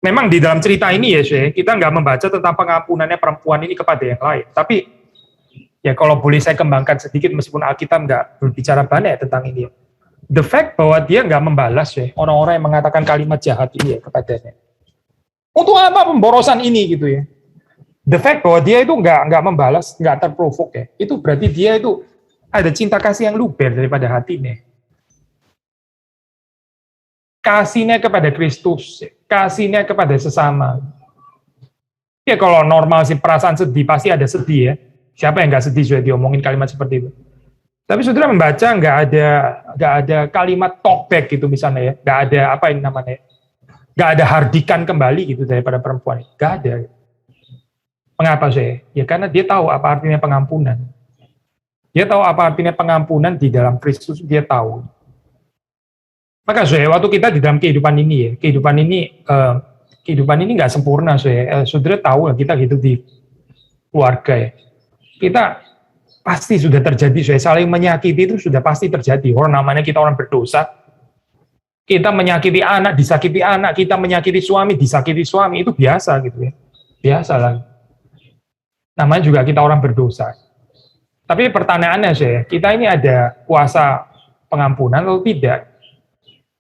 Memang di dalam cerita ini ya, kita nggak membaca tentang pengampunannya perempuan ini kepada yang lain. Tapi ya kalau boleh saya kembangkan sedikit, meskipun Alkitab nggak berbicara banyak tentang ini. The fact bahwa dia nggak membalas ya, orang-orang yang mengatakan kalimat jahat ini ya kepadanya. Untuk apa pemborosan ini gitu ya? The fact bahwa dia itu nggak membalas, nggak terprovok ya, itu berarti dia itu ada cinta kasih yang luber daripada hatinya. Kasihnya kepada Kristus, kasihnya kepada sesama. Ya kalau normal sih perasaan sedih, pasti ada sedih ya. Siapa yang nggak sedih sudah diomongin kalimat seperti itu. Tapi saudara membaca nggak ada kalimat talkback gitu misalnya ya, nggak ada apa ini namanya, nggak ada hardikan kembali gitu daripada perempuan, nggak ada. Mengapa saya? Ya karena dia tahu apa artinya pengampunan. Dia tahu apa artinya pengampunan di dalam Kristus, dia tahu. Maka saya waktu kita di dalam kehidupan ini ya, kehidupan ini nggak sempurna saya. Saudara tahu kita hidup di keluarga ya. Kita pasti sudah terjadi, saya saling menyakiti itu sudah pasti terjadi. Orang namanya kita orang berdosa, kita menyakiti anak, disakiti anak, kita menyakiti suami, disakiti suami, itu biasa gitu ya, biasa lah. Namanya juga kita orang berdosa. Tapi pertanyaannya saya, kita ini ada kuasa pengampunan atau tidak?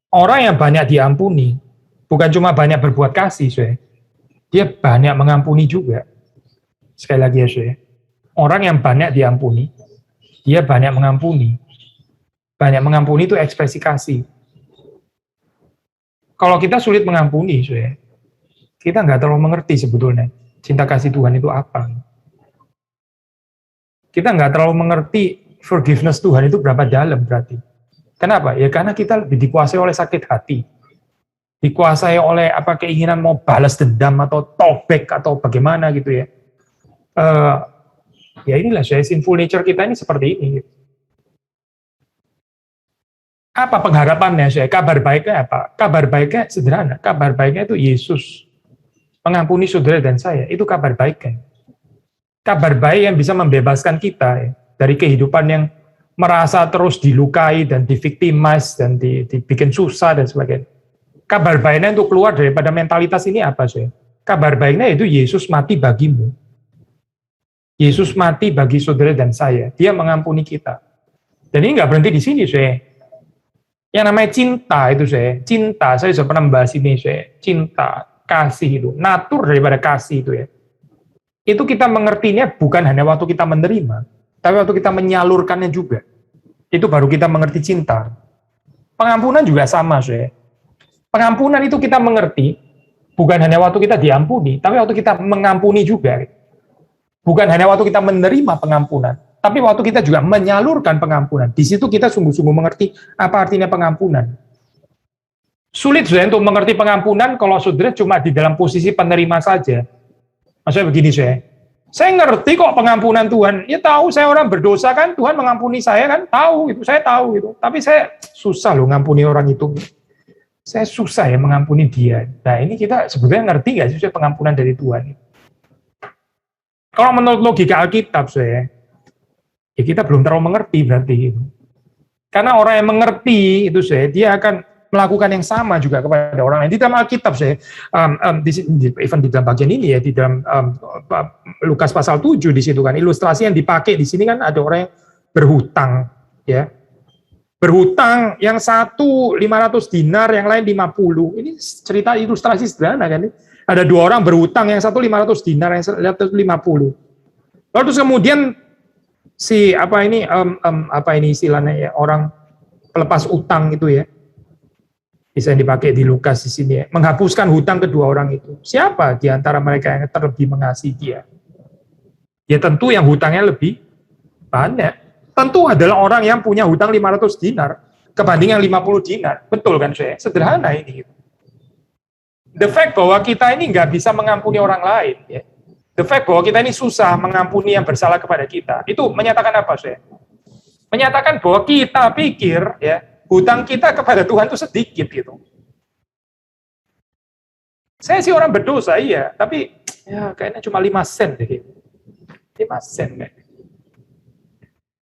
Orang yang banyak diampuni, bukan cuma banyak berbuat kasih, saya, dia banyak mengampuni juga. Sekali lagi ya saya. Orang yang banyak diampuni, dia banyak mengampuni. Banyak mengampuni itu ekspresi kasih. Kalau kita sulit mengampuni, kita nggak terlalu mengerti sebetulnya cinta kasih Tuhan itu apa. Kita nggak terlalu mengerti forgiveness Tuhan itu berapa dalam berarti. Kenapa? Ya karena kita lebih dikuasai oleh sakit hati. Dikuasai oleh apa keinginan mau balas dendam atau talkback atau bagaimana gitu ya. Ya inilah sinful nature kita ini seperti ini. Apa pengharapannya saya? Kabar baiknya apa? Kabar baiknya sederhana. Kabar baiknya itu Yesus mengampuni saudara dan saya. Itu kabar baiknya. Kabar baik yang bisa membebaskan kita ya, dari kehidupan yang merasa terus dilukai dan di-victimize dan dibikin susah dan sebagainya. Kabar baiknya untuk keluar daripada mentalitas ini apa saya? Kabar baiknya itu Yesus mati bagimu. Yesus mati bagi saudara dan saya. Dia mengampuni kita. Dan ini nggak berhenti di sini, saya. Yang namanya cinta itu, saya sudah pernah membahas ini, cinta, kasih itu, natur daripada kasih itu ya. Itu kita mengertinya bukan hanya waktu kita menerima, tapi waktu kita menyalurkannya juga. Itu baru kita mengerti cinta. Pengampunan juga sama, saya. Pengampunan itu kita mengerti bukan hanya waktu kita diampuni, tapi waktu kita mengampuni juga. Bukan hanya waktu kita menerima pengampunan, tapi waktu kita juga menyalurkan pengampunan. Di situ kita sungguh-sungguh mengerti apa artinya pengampunan. Sulit saudara untuk mengerti pengampunan kalau saudara cuma di dalam posisi penerima saja. Maksudnya begini saya ngerti kok pengampunan Tuhan. Ya tahu saya orang berdosa kan, Tuhan mengampuni saya kan, tahu itu, saya tahu itu. Tapi saya susah loh ngampuni orang itu. Saya susah ya mengampuni dia. Nah ini kita sebetulnya ngerti nggak sih pengampunan dari Tuhan? Kalau menurut logika Alkitab, ya kita belum terlalu mengerti berarti. Karena orang yang mengerti itu, dia akan melakukan yang sama juga kepada orang lain. Di dalam Alkitab, even di dalam bagian ini ya, di dalam Lukas pasal 7 di situ kan, ilustrasi yang dipakai di sini kan ada orang yang berhutang, ya. Berhutang yang satu 500 dinar, yang lain 50. Ini cerita ilustrasi sederhana kan. Ada dua orang berhutang, yang satu 500 dinar, yang satu 50. Lalu terus kemudian si apa ini istilahnya ya, orang pelepas utang itu ya. Bisa dipakai di Lukas di sini ya. Menghapuskan hutang kedua orang itu. Siapa di antara mereka yang terlebih mengasihi dia? Ya tentu yang hutangnya lebih banyak. Tentu adalah orang yang punya hutang 500 dinar kebanding yang 50 dinar. Betul kan saya? Sederhana ini. The fact bahwa kita ini nggak bisa mengampuni orang lain, ya. The fact bahwa kita ini susah mengampuni yang bersalah kepada kita, itu menyatakan apa saya? Menyatakan bahwa kita pikir ya hutang kita kepada Tuhan itu sedikit gitu. Saya sih orang berdosa iya, tapi ya kayaknya cuma 5 sen deh. 5 sen deh.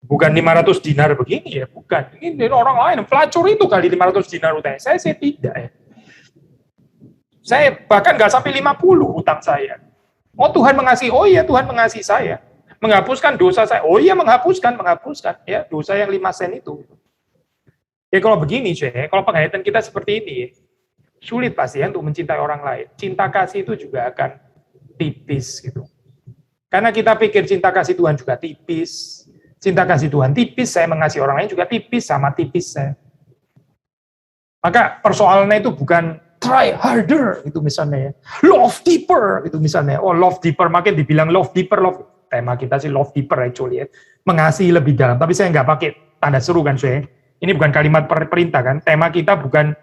Bukan 500 dinar begini ya, bukan. Ini orang lain, pelacur itu kali 500 dinar utangnya. Saya sih tidak ya. Saya bahkan nggak sampai 50 hutang saya. Oh Tuhan mengasihi, oh iya Tuhan mengasihi saya. Menghapuskan dosa saya, oh iya menghapuskan ya dosa yang 5 sen itu. Ya kalau begini, kalau penghayatan kita seperti ini, sulit pasti ya untuk mencintai orang lain. Cinta kasih itu juga akan tipis gitu. Karena kita pikir cinta kasih Tuhan juga tipis. Cinta kasih Tuhan tipis, saya mengasihi orang lain juga tipis, sama tipis saya. Maka persoalannya itu bukan try harder, itu misalnya ya. Love deeper, itu misalnya. Oh love deeper, makin dibilang love deeper, tema kita sih love deeper actually ya. Mengasihi lebih dalam, tapi saya nggak pakai tanda seru kan saya. Ini bukan kalimat perintah kan, tema kita bukan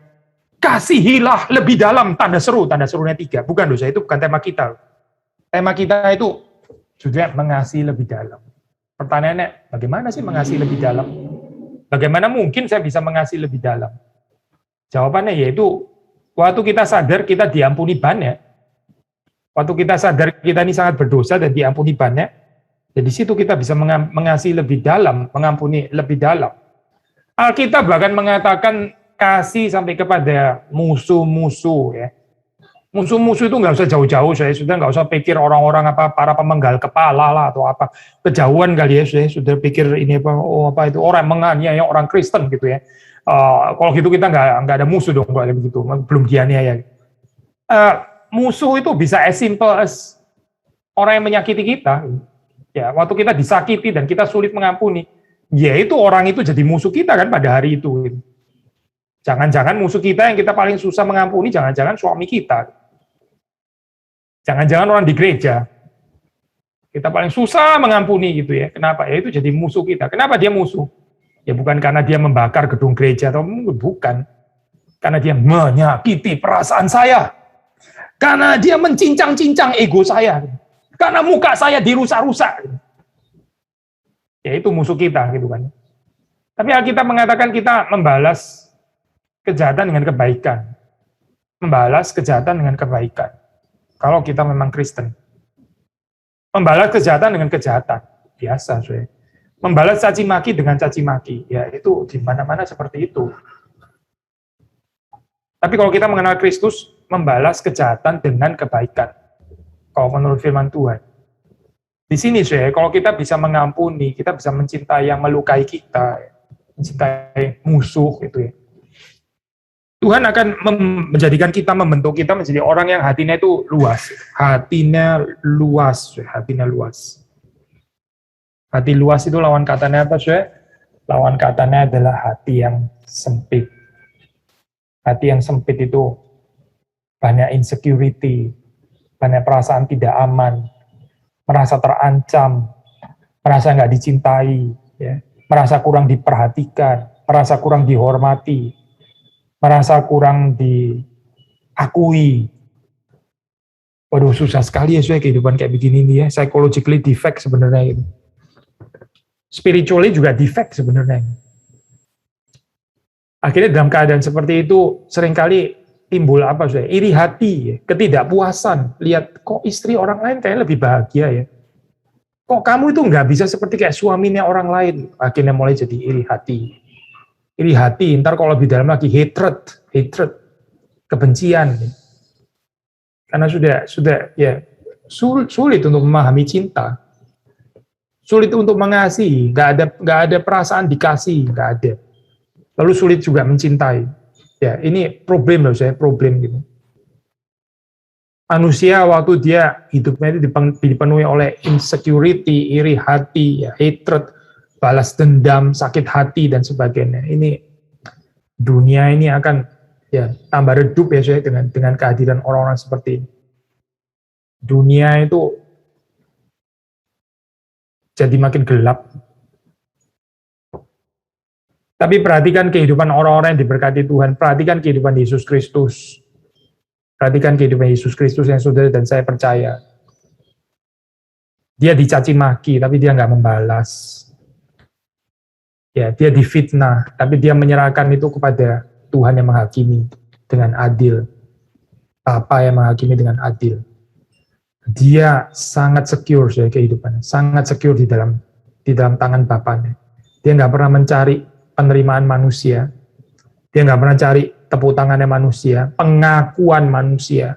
kasihilah lebih dalam, tanda serunya 3. Bukan dosa, itu bukan tema kita. Tema kita itu juga mengasihi lebih dalam. Pertanyaannya, bagaimana sih mengasihi lebih dalam? Bagaimana mungkin saya bisa mengasihi lebih dalam? Jawabannya yaitu, waktu kita sadar kita diampuni banyak, waktu kita sadar kita ini sangat berdosa dan diampuni banyak, dan di situ kita bisa mengasihi lebih dalam, mengampuni lebih dalam. Alkitab bahkan mengatakan kasih sampai kepada musuh-musuh ya. Musuh-musuh itu nggak usah jauh-jauh, saya sudah nggak usah pikir orang-orang apa para pemenggal kepala lah atau apa kejauhan kali ya, saya sudah pikir ini apa itu orang menganiaya orang Kristen gitu ya. Kalau gitu kita nggak ada musuh dong kalau begitu, belum dianiaya. Musuh itu bisa as simple as orang yang menyakiti kita. Ya, waktu kita disakiti dan kita sulit mengampuni, ya itu orang itu jadi musuh kita kan pada hari itu. Jangan-jangan musuh kita yang kita paling susah mengampuni, jangan-jangan suami kita. Jangan-jangan orang di gereja. Kita paling susah mengampuni gitu ya. Kenapa? Ya itu jadi musuh kita. Kenapa dia musuh? Ya bukan karena dia membakar gedung gereja, atau bukan. Karena dia menyakiti perasaan saya. Karena dia mencincang-cincang ego saya. Karena muka saya dirusak-rusak. Ya itu musuh kita gitu kan. Tapi Alkitab mengatakan kita membalas kejahatan dengan kebaikan. Membalas kejahatan dengan kebaikan. Kalau kita memang Kristen. Membalas kejahatan dengan kejahatan. Biasa, saya. Membalas caci maki dengan caci maki. Ya, itu di mana-mana seperti itu. Tapi kalau kita mengenal Kristus, membalas kejahatan dengan kebaikan. Kalau menurut firman Tuhan. Di sini, saya, kalau kita bisa mengampuni, kita bisa mencintai yang melukai kita, mencintai musuh, gitu ya. Tuhan akan menjadikan kita, membentuk kita menjadi orang yang hatinya itu luas. Hatinya luas. Hati luas itu lawan katanya apa, Syekh? Lawan katanya adalah hati yang sempit. Hati yang sempit itu banyak insecurity, banyak perasaan tidak aman, merasa terancam, merasa nggak dicintai, ya, merasa kurang diperhatikan, merasa kurang dihormati, merasa kurang diakui. Waduh, susah sekali ya saya kehidupan kayak begini nih ya. Psychologically defect sebenarnya. Spiritually juga defect sebenarnya. Akhirnya dalam keadaan seperti itu seringkali timbul apa saya? Iri hati, ya, ketidakpuasan. Lihat kok istri orang lain kayak lebih bahagia ya. Kok kamu itu nggak bisa seperti kayak suaminya orang lain? Akhirnya mulai jadi iri hati. Iri hati, ntar kalau lebih dalam lagi hatred, kebencian. Karena sudah ya sulit untuk memahami cinta, sulit untuk mengasihi, nggak ada perasaan dikasih, nggak ada. Lalu sulit juga mencintai. Ya ini problem loh saya, problem gitu. Manusia waktu dia hidupnya itu dipenuhi oleh insecurity, iri hati, ya, hatred, balas dendam, sakit hati, dan sebagainya. Ini dunia ini akan ya tambah redup ya saya dengan kehadiran orang-orang seperti ini. Dunia itu jadi makin gelap. Tapi perhatikan kehidupan orang-orang yang diberkati Tuhan, perhatikan kehidupan Yesus Kristus. Perhatikan kehidupan Yesus Kristus yang saudara dan saya percaya. Dia dicaci maki, tapi dia nggak membalas. Ya, dia difitnah, tapi dia menyerahkan itu kepada Tuhan yang menghakimi dengan adil. Bapa yang menghakimi dengan adil. Dia sangat secure ya kehidupannya, sangat secure di dalam tangan Bapanya. Dia nggak pernah mencari penerimaan manusia. Dia nggak pernah cari tepuk tangannya manusia, pengakuan manusia,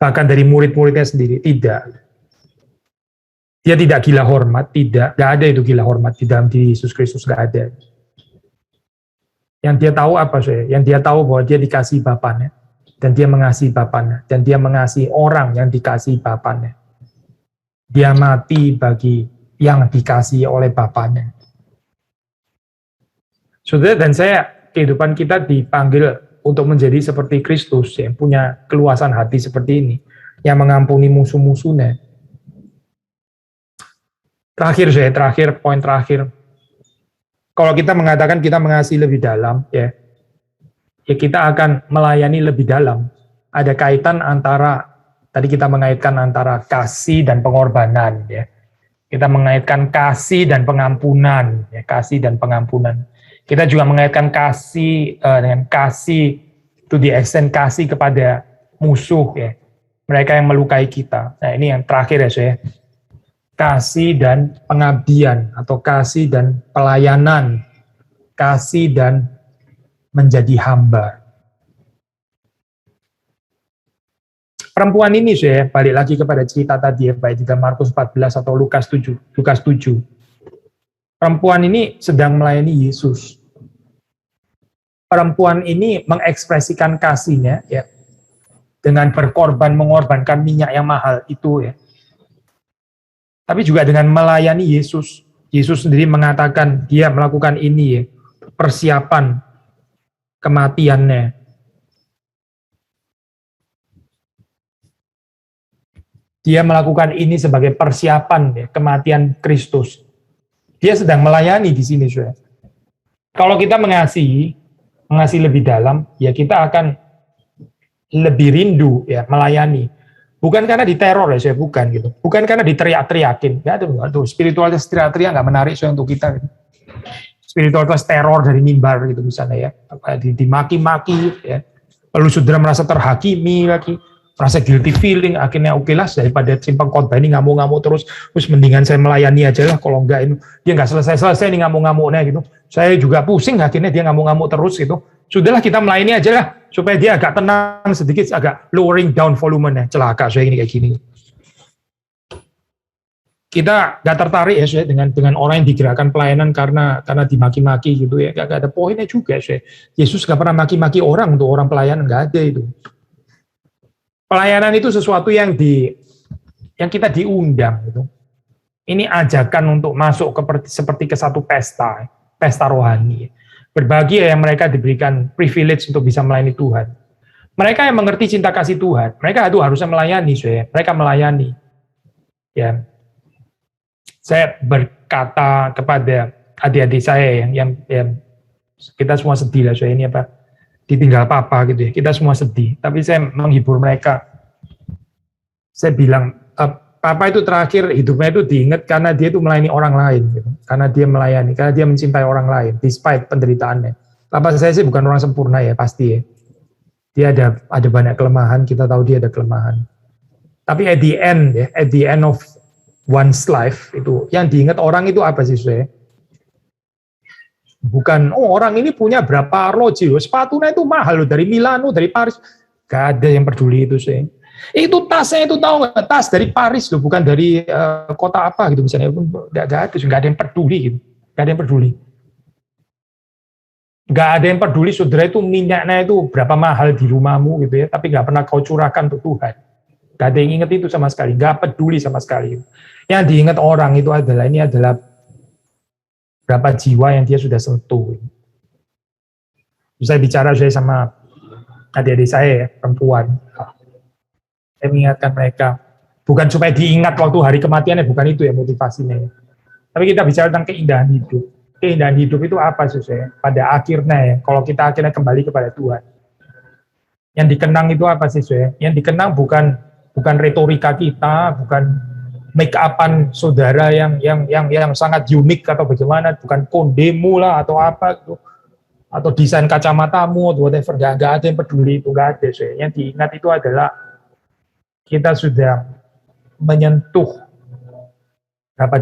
bahkan dari murid-muridnya sendiri, tidak. Dia tidak gila hormat, tidak ada itu gila hormat di dalam diri Yesus Kristus, nggak ada. Yang dia tahu apa saya? Yang dia tahu bahwa dia dikasihi Bapanya, dan dia mengasihi Bapanya, dan dia mengasihi orang yang dikasihi Bapanya. Dia mati bagi yang dikasihi oleh Bapanya. Saudara dan saya, kehidupan kita dipanggil untuk menjadi seperti Kristus yang punya keluasan hati seperti ini, yang mengampuni musuh-musuhnya. Poin terakhir. Kalau kita mengatakan kita mengasihi lebih dalam, ya kita akan melayani lebih dalam. Ada kaitan antara, tadi kita mengaitkan antara kasih dan pengorbanan, ya. Kita mengaitkan kasih dan pengampunan, ya, kasih dan pengampunan. Kita juga mengaitkan kasih dengan kasih to the extent kasih kepada musuh, ya. Mereka yang melukai kita. Nah, ini yang terakhir ya, saya. Kasih dan pengabdian atau kasih dan pelayanan, kasih dan menjadi hamba. Perempuan ini saya balik lagi kepada cerita tadi ya, baik di dalam Markus 14 atau Lukas 7. Perempuan ini sedang melayani Yesus. Perempuan ini mengekspresikan kasihnya ya dengan mengorbankan minyak yang mahal itu ya. Tapi juga dengan melayani Yesus. Yesus sendiri mengatakan dia melakukan ini ya, persiapan kematiannya. Dia melakukan ini sebagai persiapan ya, kematian Kristus. Dia sedang melayani di sini, saudara. Kalau kita mengasihi lebih dalam, ya kita akan lebih rindu ya melayani. Bukan karena diteror ya, saya bukan gitu. Bukan karena diteriak-teriakin. Enggak ada, spiritualitas teriak-teriak nggak menarik saya untuk kita. Gitu. Spiritualitas teror dari mimbar gitu misalnya ya, dimaki-maki ya. Lalu saudara merasa terhakimi lagi, merasa guilty feeling, akhirnya oke lah daripada simpang khotbah ini ngamuk-ngamuk terus mendingan saya melayani aja lah, kalau enggak ini dia nggak selesai nih ngamuk-ngamuknya gitu. Saya juga pusing akhirnya dia ngamuk-ngamuk terus gitu. Sudahlah kita melayani aja lah supaya dia agak tenang sedikit, agak lowering down volumenya. Celaka saya ini kayak gini. Kita nggak tertarik ya saya dengan orang yang digerakkan pelayanan karena dimaki-maki gitu ya, nggak ada poinnya juga saya. Yesus nggak pernah maki-maki orang untuk orang pelayanan, nggak ada itu. Pelayanan itu sesuatu yang kita diundang gitu. Ini ajakan untuk masuk seperti ke satu pesta rohani. Berbahagia yang mereka diberikan privilege untuk bisa melayani Tuhan. Mereka yang mengerti cinta kasih Tuhan, mereka itu harusnya melayani, saya. Mereka melayani. Ya. Saya berkata kepada adik-adik saya yang kita semua sedih lah, saya ini apa? Ditinggal papa gitu ya. Kita semua sedih, tapi saya menghibur mereka. Saya bilang, papa itu terakhir hidupnya itu diingat karena dia itu melayani orang lain gitu. Karena dia mencintai orang lain despite penderitaannya. Papa saya sih bukan orang sempurna ya, pasti ya. Dia ada banyak kelemahan, kita tahu dia ada kelemahan. Tapi at the end of one's life itu yang diingat orang itu apa sih, saya? Bukan, orang ini punya berapa arloji, sepatunya itu mahal loh, dari Milano, dari Paris. Gak ada yang peduli itu, saya. Itu tasnya itu tahu nggak? Tas dari Paris loh, bukan dari kota apa gitu misalnya. Gak ada yang peduli gitu. Gak ada yang peduli. Gak ada yang peduli, saudara, itu minyaknya itu berapa mahal di rumahmu gitu ya, tapi gak pernah kau curahkan untuk Tuhan. Gak ada yang ingat itu sama sekali, gak peduli sama sekali. Yang diingat orang itu adalah berapa jiwa yang dia sudah sentuh. Saya bicara sama adik-adik saya ya, perempuan. Saya mengingatkan mereka, bukan supaya diingat waktu hari kematiannya, bukan itu ya motivasinya. Tapi kita bicara tentang keindahan hidup. Keindahan hidup itu apa sih saya? Pada akhirnya ya, kalau kita akhirnya kembali kepada Tuhan. Yang dikenang itu apa sih saya? Yang dikenang bukan retorika kita, bukan make upan saudara yang sangat unik atau bagaimana, bukan kondemu lah atau apa gitu, atau desain kacamatamu atau whatever, nggak ada yang peduli itu, nggak ada. Yang diingat itu adalah kita sudah menyentuh berapa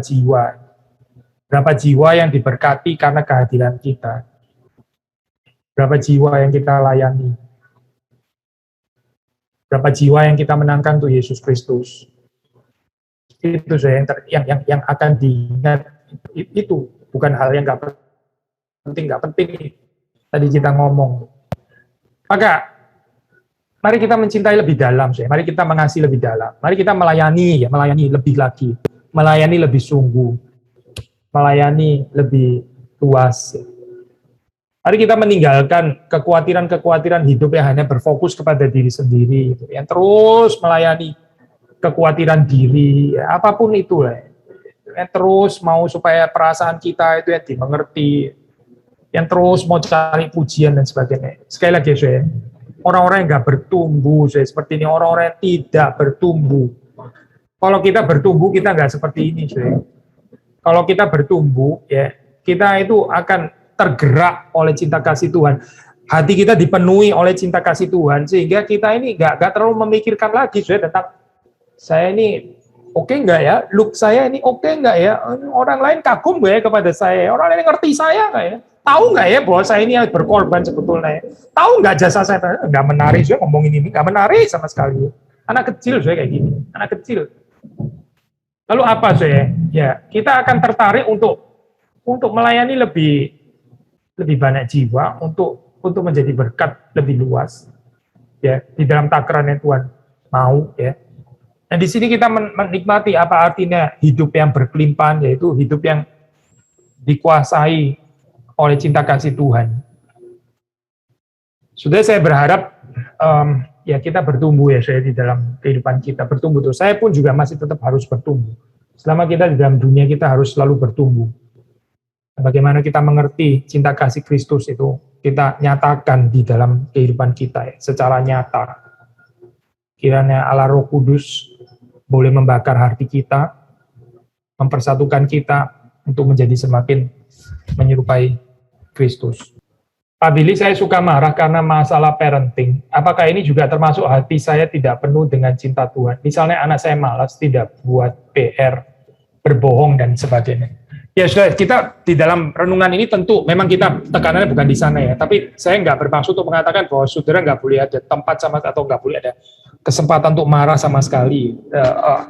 jiwa yang diberkati karena kehadiran kita, berapa jiwa yang kita layani, berapa jiwa yang kita menangkan untuk Yesus Kristus. Itu saya yang akan diingat. Itu bukan hal yang nggak penting. Tadi kita ngomong. Maka mari kita mencintai lebih dalam, mari kita mengasihi lebih dalam, mari kita melayani lebih lagi, melayani lebih sungguh, melayani lebih luas. Mari kita meninggalkan kekhawatiran hidup yang hanya berfokus kepada diri sendiri, yang terus melayani kekhawatiran diri, apapun itu, yang terus mau supaya perasaan kita itu dimengerti, yang terus mau cari pujian dan sebagainya. Sekali lagi, orang-orang yang nggak bertumbuh, seperti ini, orang-orang yang tidak bertumbuh. Kalau kita bertumbuh, kita nggak seperti ini, Kalau kita bertumbuh, ya kita itu akan tergerak oleh cinta kasih Tuhan. Hati kita dipenuhi oleh cinta kasih Tuhan, sehingga kita ini nggak terlalu memikirkan lagi, tentang saya ini oke nggak ya, look saya ini oke nggak ya, orang lain kagum nggak ya kepada saya, orang lain ngerti saya nggak ya, tahu nggak ya bahwa saya ini berkorban sebetulnya, tahu nggak jasa saya, nggak menarik, saya ngomongin ini nggak menarik sama sekali. Anak kecil saya kayak gini, anak kecil. Lalu apa saya? Ya kita akan tertarik untuk melayani lebih banyak jiwa, untuk menjadi berkat lebih luas, ya di dalam takarannya Tuhan mau, ya. Nah, di sini kita menikmati apa artinya hidup yang berkelimpahan, yaitu hidup yang dikuasai oleh cinta kasih Tuhan. Sudah saya berharap ya kita bertumbuh ya di dalam kehidupan kita, bertumbuh terus. Saya pun juga masih tetap harus bertumbuh. Selama kita di dalam dunia, kita harus selalu bertumbuh. Bagaimana kita mengerti cinta kasih Kristus itu kita nyatakan di dalam kehidupan kita ya, secara nyata. Kiranya Allah Roh Kudus boleh membakar hati kita, mempersatukan kita untuk menjadi semakin menyerupai Kristus. Pak Billy, saya suka marah karena masalah parenting. Apakah ini juga termasuk hati saya tidak penuh dengan cinta Tuhan? Misalnya anak saya malas, tidak buat PR, berbohong, dan sebagainya. Ya sudah, kita di dalam renungan ini tentu memang kita tekanannya bukan di sana ya, tapi saya nggak bermaksud untuk mengatakan bahwa saudara nggak boleh ada tempat sama atau nggak boleh ada kesempatan untuk marah sama sekali.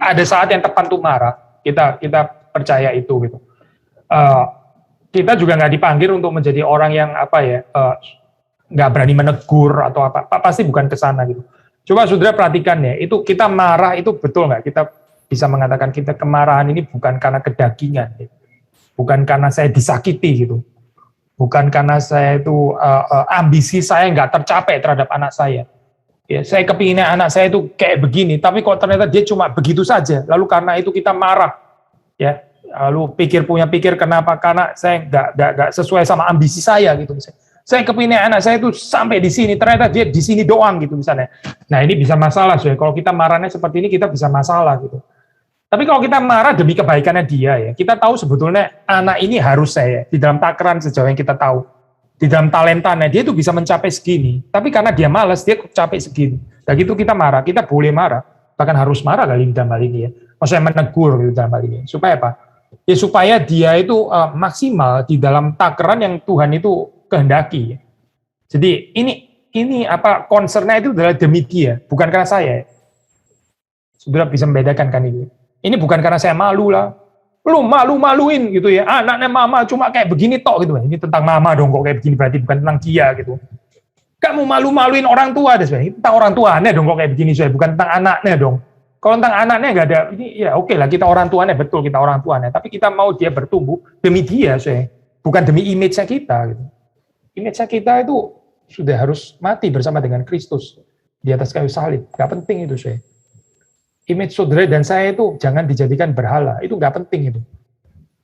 Ada saat yang tepat untuk marah, kita percaya itu gitu. Kita juga nggak dipanggil untuk menjadi orang yang nggak berani menegur atau apa. Pasti bukan ke sana gitu. Coba saudara perhatikan ya, itu kita marah itu betul nggak? Kita bisa mengatakan kita kemarahan ini bukan karena kedagingan, gitu. Bukan karena saya disakiti gitu, bukan karena saya itu ambisi saya nggak tercapai terhadap anak saya. Ya, saya kepinginnya anak saya itu kayak begini, tapi kok ternyata dia cuma begitu saja. Lalu karena itu kita marah, ya. Lalu pikir kenapa? Karena saya nggak sesuai sama ambisi saya gitu misalnya. Saya kepinginnya anak saya itu sampai di sini, ternyata dia di sini doang gitu misalnya. Nah ini bisa masalah, kalau kita marahnya seperti ini kita bisa masalah gitu. Tapi kalau kita marah demi kebaikannya dia ya, kita tahu sebetulnya anak ini harus saya di dalam takaran sejauh yang kita tahu, di dalam talentanya dia itu bisa mencapai segini, tapi karena dia malas dia capek segini. Dan gitu kita marah, kita boleh marah, bahkan harus marah kali dalam hal ini ya. Maksudnya menegur gitu dalam hal ini. Supaya apa? Ya supaya dia itu maksimal di dalam takaran yang Tuhan itu kehendaki. Jadi ini concern-nya itu adalah demi dia, bukan karena saya. Saudara bisa membedakan kan ini. Ini bukan karena saya malu lah. Lu malu-maluin gitu ya. Anaknya mama cuma kayak begini tok gitu. Ini tentang mama dong kok kayak begini, berarti bukan tentang dia gitu. Kamu malu-maluin orang tua deh, ini tentang orang tuanya dong kok kayak begini, bukan tentang anaknya dong. Kalau tentang anaknya nggak ada, ini ya oke lah kita orang tuanya, betul kita orang tuanya. Tapi kita mau dia bertumbuh demi dia, bukan demi image-nya kita. Gitu. Image-nya kita itu sudah harus mati bersama dengan Kristus di atas kayu salib. Nggak penting itu, saya. Image saudara dan saya itu jangan dijadikan berhala, itu nggak penting itu.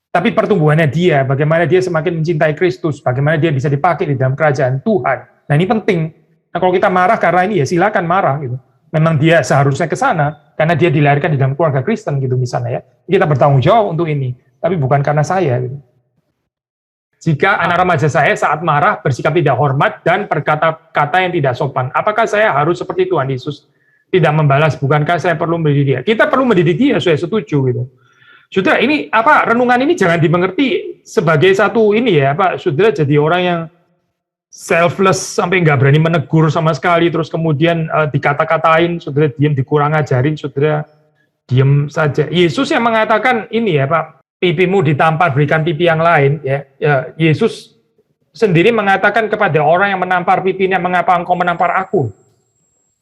Tapi pertumbuhannya dia, bagaimana dia semakin mencintai Kristus, bagaimana dia bisa dipakai di dalam kerajaan Tuhan. Nah ini penting. Nah kalau kita marah karena ini, ya silakan marah gitu. Memang dia seharusnya ke sana, karena dia dilahirkan di dalam keluarga Kristen gitu misalnya ya. Kita bertanggung jawab untuk ini, tapi bukan karena saya gitu. Jika anak remaja saya saat marah bersikap tidak hormat dan berkata-kata yang tidak sopan, apakah saya harus seperti Tuhan Yesus? Tidak membalas, bukankah saya perlu mendidik dia? Kita perlu mendidik dia, saya setuju gitu. Saudara, ini renungan ini jangan dimengerti sebagai satu ini ya, saudara jadi orang yang selfless sampai nggak berani menegur sama sekali, terus kemudian dikata-katain, saudara diam, dikurang ajarin, saudara diam saja. Yesus yang mengatakan ini ya Pak, pipimu ditampar berikan pipi yang lain ya. Yesus sendiri mengatakan kepada orang yang menampar pipinya, mengapa engkau menampar aku?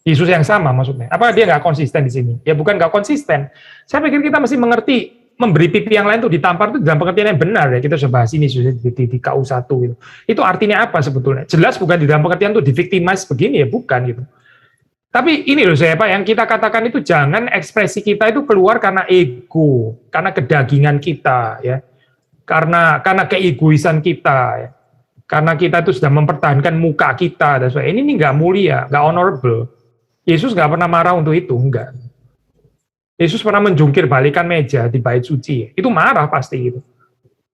Yesus yang sama maksudnya. Apakah dia nggak konsisten di sini? Ya bukan nggak konsisten. Saya pikir kita mesti mengerti memberi pipi yang lain itu ditampar itu dalam pengertian yang benar ya. Kita sudah bahas ini di KU1 itu. Itu artinya apa sebetulnya? Jelas bukan di dalam pengertian itu di-victimize begini ya, bukan gitu. Tapi ini loh saya Pak, yang kita katakan itu jangan ekspresi kita itu keluar karena ego, karena kedagingan kita ya. Karena keegoisan kita ya. Karena kita itu sudah mempertahankan muka kita dan sebagainya. Ini nggak mulia, nggak honorable. Yesus nggak pernah marah untuk itu, enggak. Yesus pernah menjungkir balikan meja di bait suci, itu marah pasti gitu.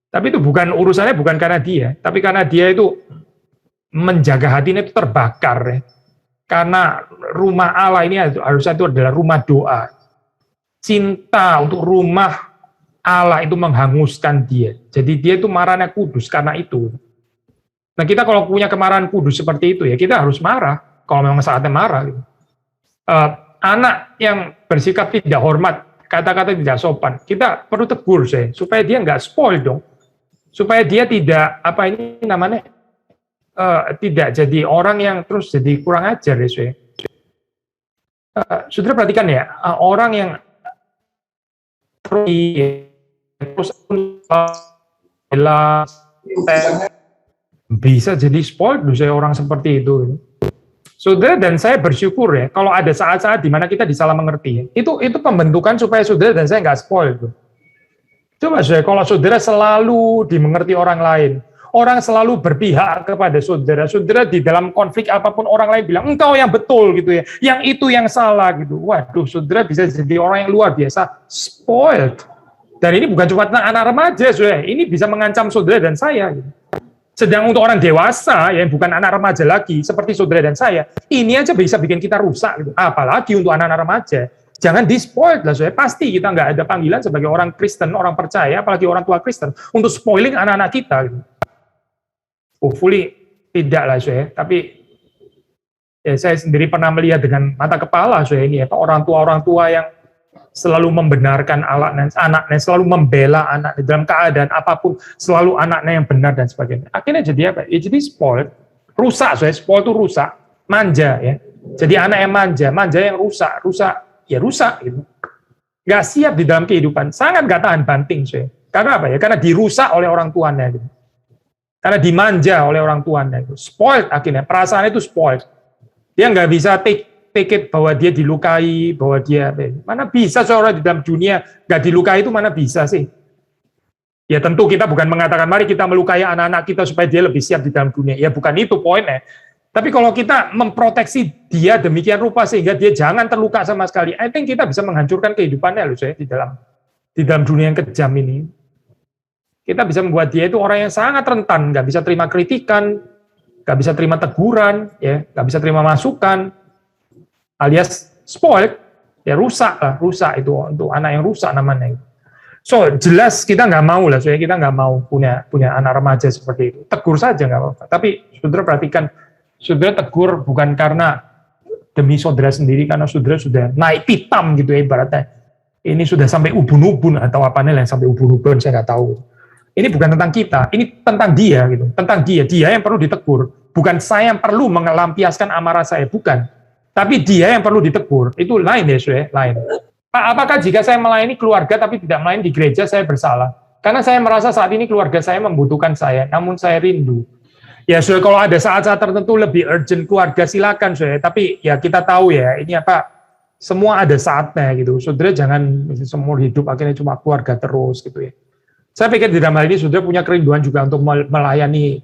Tapi itu bukan urusannya, bukan karena dia, tapi karena dia itu menjaga hatinya itu terbakar ya. Karena rumah Allah ini harusnya itu adalah rumah doa. Cinta untuk rumah Allah itu menghanguskan dia. Jadi dia itu marahnya kudus karena itu. Nah kita kalau punya kemarahan kudus seperti itu ya kita harus marah kalau memang saatnya marah gitu. Anak yang bersikap tidak hormat, kata-kata tidak sopan, kita perlu tegur saya, supaya dia nggak spoil dong, supaya dia tidak tidak jadi orang yang terus jadi kurang ajar ya saya. Saudara perhatikan ya, orang yang terus bisa jadi spoil saya orang seperti itu. Saudara dan saya bersyukur ya, kalau ada saat-saat di mana kita disalah mengerti, itu pembentukan supaya saudara dan saya nggak spoil. Coba saudara, kalau saudara selalu dimengerti orang lain, orang selalu berpihak kepada saudara, saudara di dalam konflik apapun orang lain bilang, engkau yang betul gitu ya, yang itu yang salah gitu. Waduh, saudara bisa jadi orang yang luar biasa spoiled. Dan ini bukan cuma tentang anak remaja, saudara, ini bisa mengancam saudara dan saya gitu. Sedang untuk orang dewasa, yang bukan anak remaja lagi, seperti saudara dan saya, ini aja bisa bikin kita rusak. Gitu. Apalagi untuk anak-anak remaja. Jangan di-spoiled lah, saudara. Pasti kita nggak ada panggilan sebagai orang Kristen, orang percaya, apalagi orang tua Kristen, untuk spoiling anak-anak kita. Gitu. Hopefully tidak lah, saudara. Tapi ya, saya sendiri pernah melihat dengan mata kepala, saudara, ini ya, orang tua yang selalu membenarkan anaknya, selalu membela anaknya dalam keadaan apapun, selalu anaknya yang benar dan sebagainya. Akhirnya jadi apa? Ya jadi spoiled, rusak. Spoiled itu rusak, manja ya. Jadi anak yang manja yang rusak gitu. Nggak siap di dalam kehidupan, sangat nggak tahan banting. Karena apa ya? Karena dirusak oleh orang tuanya. Gitu. Karena dimanja oleh orang tuanya. Gitu. Spoiled akhirnya, perasaan itu spoiled. Dia nggak bisa take it bahwa dia dilukai, bahwa dia mana bisa seorang di dalam dunia nggak dilukai itu mana bisa sih? Ya tentu kita bukan mengatakan mari kita melukai anak-anak kita supaya dia lebih siap di dalam dunia. Ya bukan itu poinnya. Tapi kalau kita memproteksi dia demikian rupa sehingga dia jangan terluka sama sekali, I think kita bisa menghancurkan kehidupannya loh saya di dalam dunia yang kejam ini. Kita bisa membuat dia itu orang yang sangat rentan, nggak bisa terima kritikan, nggak bisa terima teguran, ya nggak bisa terima masukan. Alias spoiled, ya rusak itu untuk anak yang rusak namanya. So jelas kita nggak mau lah, soalnya kita nggak mau punya anak remaja seperti itu. Tegur saja nggak apa-apa. Tapi saudara perhatikan, saudara tegur bukan karena demi saudara sendiri, karena saudara sudah naik pitam gitu ya ibaratnya. Ini sudah sampai ubun-ubun atau apa nih yang sampai ubun-ubun saya nggak tahu. Ini bukan tentang kita, ini tentang dia gitu, tentang dia yang perlu ditegur. Bukan saya yang perlu melampiaskan amarah saya, bukan. Tapi dia yang perlu ditegur, itu lain ya, saudara, lain. Pak, apakah jika saya melayani keluarga tapi tidak melayani di gereja, saya bersalah? Karena saya merasa saat ini keluarga saya membutuhkan saya, namun saya rindu. Ya, so, kalau ada saat-saat tertentu lebih urgent keluarga silakan, so, tapi ya kita tahu ya ini apa, semua ada saatnya gitu. Saudara jangan seumur hidup akhirnya cuma keluarga terus gitu ya. Saya pikir di dalam hal ini saudara punya kerinduan juga untuk melayani,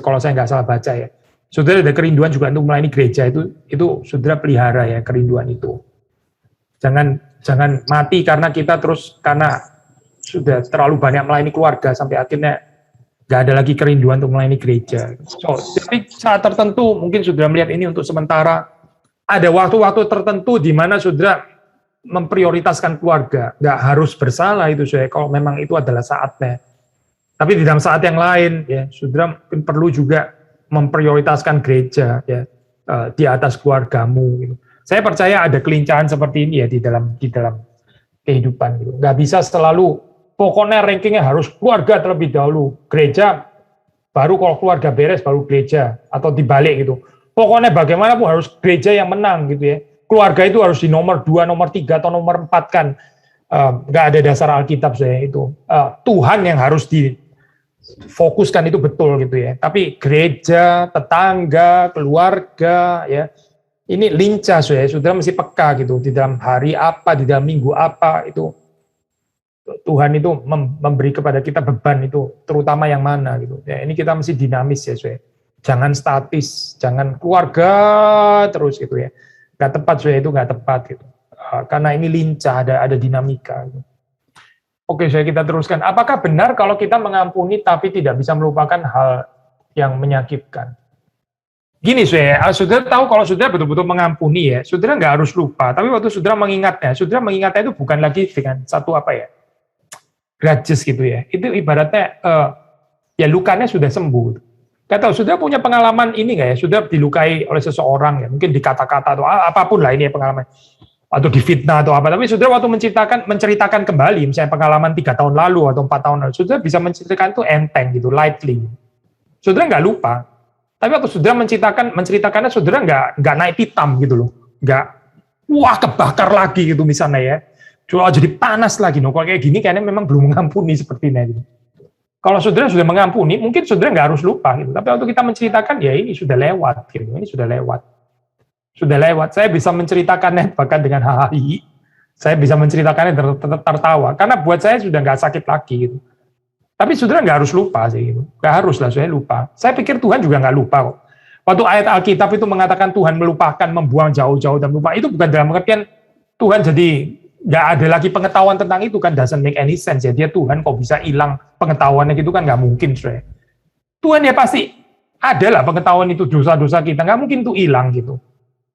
kalau saya nggak salah baca ya. Saudara ada kerinduan juga untuk melayani gereja, itu saudara pelihara ya kerinduan itu. Jangan mati karena kita karena sudah terlalu banyak melayani keluarga sampai akhirnya nggak ada lagi kerinduan untuk melayani gereja. So, jadi saat tertentu mungkin saudara melihat ini untuk sementara. Ada waktu-waktu tertentu di mana saudara memprioritaskan keluarga. Nggak harus bersalah itu, saudara, kalau memang itu adalah saatnya. Tapi di dalam saat yang lain, ya, saudara mungkin perlu juga memprioritaskan gereja ya, di atas keluargamu. Gitu. Saya percaya ada kelincahan seperti ini ya di dalam kehidupan. Gitu. Nggak bisa selalu pokoknya rankingnya harus keluarga terlebih dahulu, gereja baru, kalau keluarga beres baru gereja, atau dibalik gitu. Pokoknya bagaimanapun harus gereja yang menang gitu ya. Keluarga itu harus di nomor 2, nomor 3, atau nomor 4 kan. Nggak ada dasar Alkitab saya itu. Tuhan yang harus difokuskan itu betul gitu ya. Tapi gereja, tetangga, keluarga ya, ini lincah ya. Saudara mesti peka gitu di dalam hari apa, di dalam minggu apa itu. Tuhan itu memberi kepada kita beban itu, terutama yang mana gitu. Ya, ini kita mesti dinamis ya, Soe. Jangan statis, jangan keluarga terus gitu ya. Nggak tepat, Soe, itu nggak tepat gitu. Karena ini lincah, ada dinamika. Gitu. Oke, Soe, kita teruskan. Apakah benar kalau kita mengampuni tapi tidak bisa melupakan hal yang menyakitkan? Gini, saudara tahu kalau saudara betul-betul mengampuni ya, saudara nggak harus lupa. Tapi waktu saudara mengingatnya itu bukan lagi dengan satu apa ya, grudges gitu ya. Itu ibaratnya ya lukanya sudah sembuh. Gak tahu, sudah punya pengalaman ini nggak ya? Sudah dilukai oleh seseorang ya, mungkin di kata-kata atau apapun lah ini ya pengalaman, atau difitnah atau apa. Tapi sudah waktu menceritakan kembali, misalnya pengalaman 3 tahun lalu atau 4 tahun lalu, sudah bisa menceritakan itu enteng gitu, lightly. Saudara nggak lupa. Tapi waktu saudara menceritakannya, saudara nggak naik hitam gitu loh, nggak wah kebakar lagi gitu misalnya ya. Cuma jadi panas lagi, kalau kayak gini kayaknya memang belum mengampuni sepertinya. Gitu. Kalau saudara sudah mengampuni, mungkin saudara nggak harus lupa. Gitu. Tapi waktu kita menceritakan, ya ini sudah lewat. Gitu. Ini sudah lewat. Sudah lewat. Saya bisa menceritakannya bahkan dengan hahaha. Saya bisa menceritakannya tertawa. Karena buat saya sudah nggak sakit lagi. Gitu. Tapi saudara nggak harus lupa sih. Gitu. Nggak harus lah, saya lupa. Saya pikir Tuhan juga nggak lupa kok. Waktu ayat Alkitab itu mengatakan Tuhan melupakan, membuang jauh-jauh dan lupa, itu bukan dalam pengertian Tuhan jadi nggak ada lagi pengetahuan tentang itu kan, doesn't make any sense ya. Dia Tuhan kok bisa hilang pengetahuannya gitu kan, nggak mungkin. Tuhan ya pasti ada lah pengetahuan itu, dosa-dosa kita nggak mungkin tuh hilang gitu.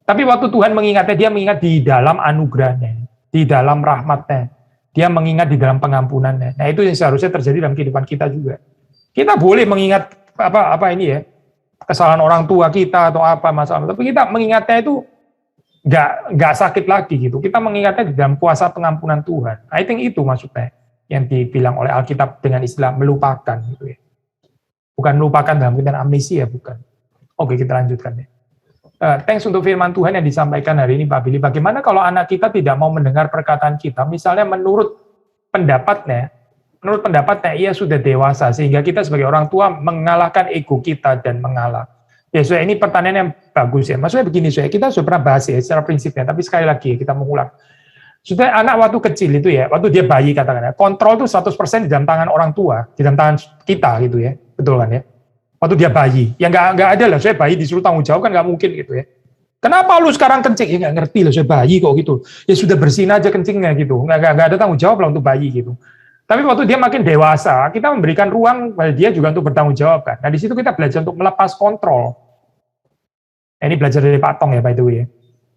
Tapi waktu Tuhan mengingatnya, dia mengingat di dalam anugerahnya, di dalam rahmatnya, dia mengingat di dalam pengampunannya. Nah itu yang seharusnya terjadi dalam kehidupan kita juga. Kita boleh mengingat apa ini ya, kesalahan orang tua kita atau apa masalah, tapi kita mengingatnya itu nggak sakit lagi gitu. Kita mengingatnya di dalam kuasa pengampunan Tuhan. I think itu maksudnya yang dibilang oleh Alkitab dengan istilah melupakan gitu ya. Bukan melupakan dalam artian amnesia, bukan. Oke, kita lanjutkan ya. Thanks untuk firman Tuhan yang disampaikan hari ini Pak Billy. Bagaimana kalau anak kita tidak mau mendengar perkataan kita? Misalnya menurut pendapatnya ia sudah dewasa sehingga kita sebagai orang tua mengalahkan ego kita dan mengalah. Ya, ini pertanyaan yang bagus ya. Maksudnya begini, kita sudah pernah bahas ya secara prinsipnya, tapi sekali lagi kita mengulang. Sudah anak waktu kecil itu ya, waktu dia bayi katakannya, kontrol itu 100% di dalam tangan orang tua, di dalam tangan kita gitu ya. Betul kan ya? Waktu dia bayi, ya nggak ada lah, saya bayi disuruh tanggung jawab kan nggak mungkin gitu ya. Kenapa lu sekarang kencing? Ya nggak ngerti lah, saya bayi kok gitu. Ya sudah bersin aja kencingnya gitu, nggak ada tanggung jawab lah untuk bayi gitu. Tapi waktu dia makin dewasa, kita memberikan ruang pada dia juga untuk bertanggung jawab kan. Nah di situ kita belajar untuk melepas kontrol. Ini belajar dari Pak Tong ya, by the way.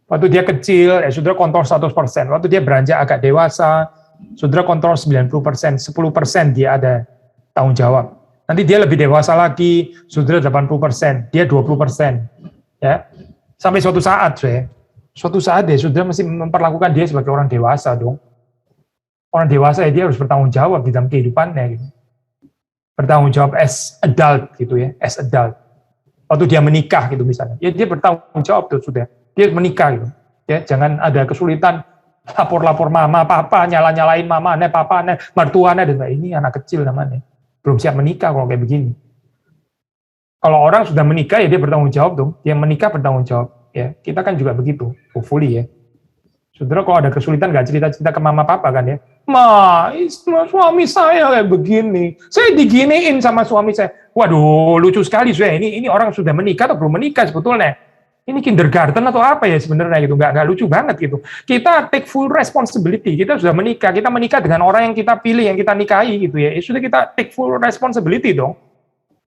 Waktu dia kecil, saudara kontrol 100%. Waktu dia beranjak agak dewasa, saudara kontrol 90%, 10% dia ada tanggung jawab. Nanti dia lebih dewasa lagi, saudara 80%, dia 20%. Ya. Sampai suatu saat, ya, saudara mesti memperlakukan dia sebagai orang dewasa dong. Orang dewasa ya dia harus bertanggung jawab di dalam kehidupannya. Gitu. Bertanggung jawab as adult, gitu ya, as adult. Waktu dia menikah gitu misalnya, ya dia bertanggung jawab tuh sudah, dia menikah gitu, ya jangan ada kesulitan lapor mama, papa, nyalain mama, papa, mertuanya dan ini anak kecil namanya, belum siap menikah kalau kayak begini. Kalau orang sudah menikah ya dia bertanggung jawab dong. Dia menikah bertanggung jawab. Ya, kita kan juga begitu, hopefully ya. Saudara kalau ada kesulitan nggak cerita-cerita ke mama papa kan ya. Suami saya kayak begini. Saya diginiin sama suami saya. Waduh, lucu sekali saya. Ini orang sudah menikah atau belum menikah sebetulnya. Ini kindergarten atau apa ya sebenarnya gitu. Nggak lucu banget gitu. Kita take full responsibility. Kita sudah menikah. Kita menikah dengan orang yang kita pilih, yang kita nikahi gitu ya. Sudah kita take full responsibility dong.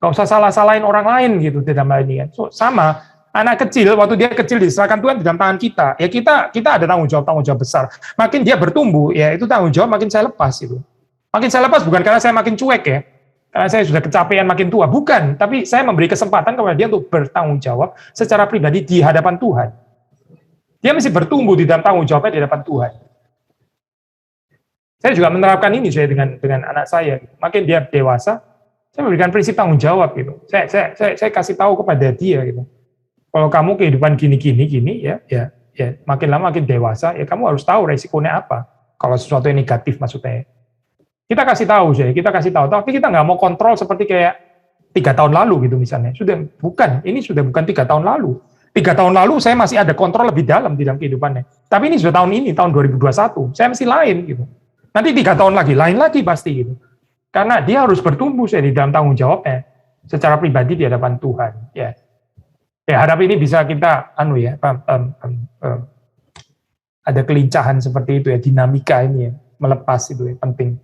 Nggak usah salah-salahin orang lain gitu dalam hal ini kan. So, sama anak kecil waktu dia kecil diserahkan Tuhan di dalam tangan kita. Ya kita ada tanggung jawab besar. Makin dia bertumbuh ya itu tanggung jawab makin saya lepas itu. Makin saya lepas bukan karena saya makin cuek ya. Karena saya sudah kecapean makin tua, bukan, tapi saya memberi kesempatan kepada dia untuk bertanggung jawab secara pribadi di hadapan Tuhan. Dia mesti bertumbuh di dalam tanggung jawabnya di hadapan Tuhan. Saya juga menerapkan ini saya dengan anak saya. Makin dia dewasa, saya memberikan prinsip tanggung jawab gitu. Saya kasih tahu kepada dia gitu. Kalau kamu kehidupan gini ya, makin lama makin dewasa ya kamu harus tahu resikonya apa. Kalau sesuatu yang negatif maksudnya. Kita kasih tahu tapi kita nggak mau kontrol seperti kayak 3 tahun lalu gitu misalnya. Ini sudah bukan 3 tahun lalu. 3 tahun lalu saya masih ada kontrol lebih dalam di dalam kehidupannya. Tapi ini sudah tahun 2021, saya mesti lain gitu. Nanti 3 tahun lagi, lain lagi pasti gitu. Karena dia harus bertumbuh di dalam tanggung jawabnya secara pribadi di hadapan Tuhan. Ya, harap ini bisa kita ada kelincahan seperti itu ya, dinamika ini ya, melepas itu ya, penting.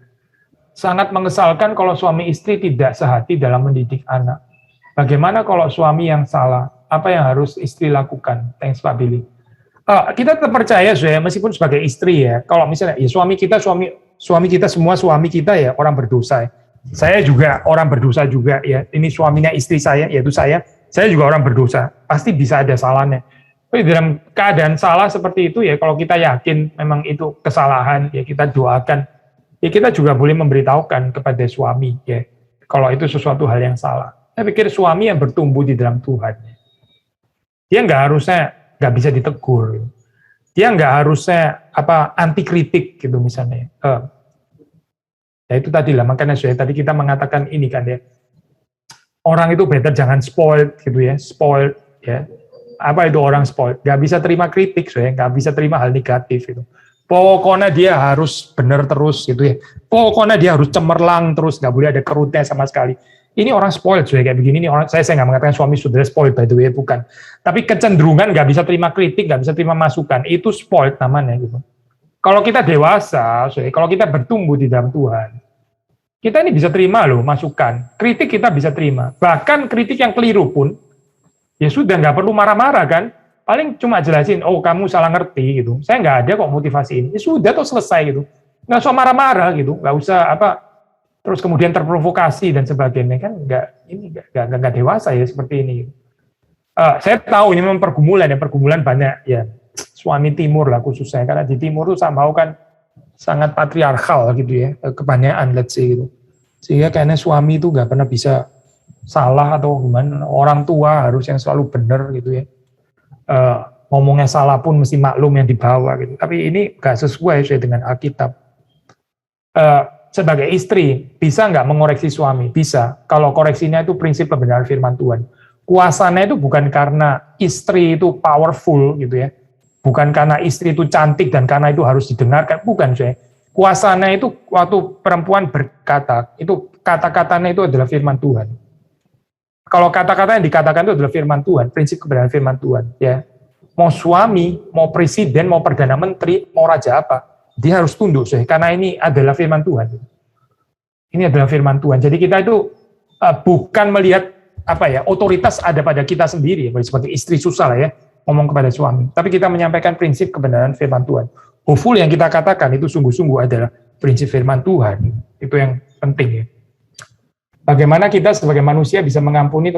Sangat mengesalkan kalau suami istri tidak sehati dalam mendidik anak. Bagaimana kalau suami yang salah? Apa yang harus istri lakukan? Thanks Pak Billy. Kita tetap percaya ya, meskipun sebagai istri ya, kalau misalnya ya suami kita semua suami kita ya orang berdosa. Ya. Saya juga orang berdosa juga ya. Ini suaminya istri saya, yaitu saya juga orang berdosa. Pasti bisa ada salahnya. Tapi dalam keadaan salah seperti itu ya, kalau kita yakin memang itu kesalahan ya kita doakan. Ya kita juga boleh memberitahukan kepada suami ya, kalau itu sesuatu hal yang salah. Saya pikir suami yang bertumbuh di dalam Tuhan, dia nggak bisa ditegur, dia nggak harusnya anti kritik gitu misalnya. Ya itu tadi lah, makanya tadi kita mengatakan ini kan ya, orang itu better jangan spoiled gitu ya, spoiled ya. Apa itu orang spoiled? Nggak bisa terima kritik, nggak bisa terima hal negatif itu. Pokoknya dia harus benar terus gitu ya. Pokoknya dia harus cemerlang terus, nggak boleh ada kerutnya sama sekali. Ini orang spoiled kayak begini. Ini orang saya nggak mengatakan suami saudara spoiled by the way, bukan. Tapi kecenderungan nggak bisa terima kritik, nggak bisa terima masukan, itu spoiled namanya gitu. Kalau kita dewasa, kalau kita bertumbuh di dalam Tuhan, kita ini bisa terima loh masukan. Kritik kita bisa terima. Bahkan kritik yang keliru pun, ya sudah nggak perlu marah-marah kan. Paling cuma jelasin, oh kamu salah ngerti gitu. Saya nggak ada kok motivasi ini. Ya sudah tuh selesai gitu. Nggak usah marah-marah gitu. Nggak usah terus kemudian terprovokasi dan sebagainya kan nggak dewasa ya seperti ini. Saya tahu ini memang pergumulan banyak ya. Suami timur lah khususnya karena di timur tuh somehow kan sangat patriarkal gitu ya. Kebanyakan let's say gitu. Sehingga kayaknya suami itu nggak pernah bisa salah atau gimana. Orang tua harus yang selalu benar gitu ya. Ngomongnya salah pun mesti maklum yang dibawa gitu. Tapi ini gak sesuai dengan Alkitab. Sebagai istri, bisa nggak mengoreksi suami? Bisa. Kalau koreksinya itu prinsip kebenaran firman Tuhan. Kuasanya itu bukan karena istri itu powerful gitu ya. Bukan karena istri itu cantik dan karena itu harus didengarkan. Bukan, kuasanya itu waktu perempuan berkata, itu kata-katanya itu adalah firman Tuhan. Kalau kata-kata yang dikatakan itu adalah firman Tuhan, prinsip kebenaran firman Tuhan, ya. Mau suami, mau presiden, mau perdana menteri, mau raja apa, dia harus tunduk, karena ini adalah firman Tuhan. Ini adalah firman Tuhan. Jadi kita itu bukan melihat otoritas ada pada kita sendiri, sebagai istri susah lah ya, ngomong kepada suami. Tapi kita menyampaikan prinsip kebenaran firman Tuhan. Hopefully yang kita katakan itu sungguh-sungguh adalah prinsip firman Tuhan. Itu yang penting ya. Bagaimana kita sebagai manusia bisa mengampuni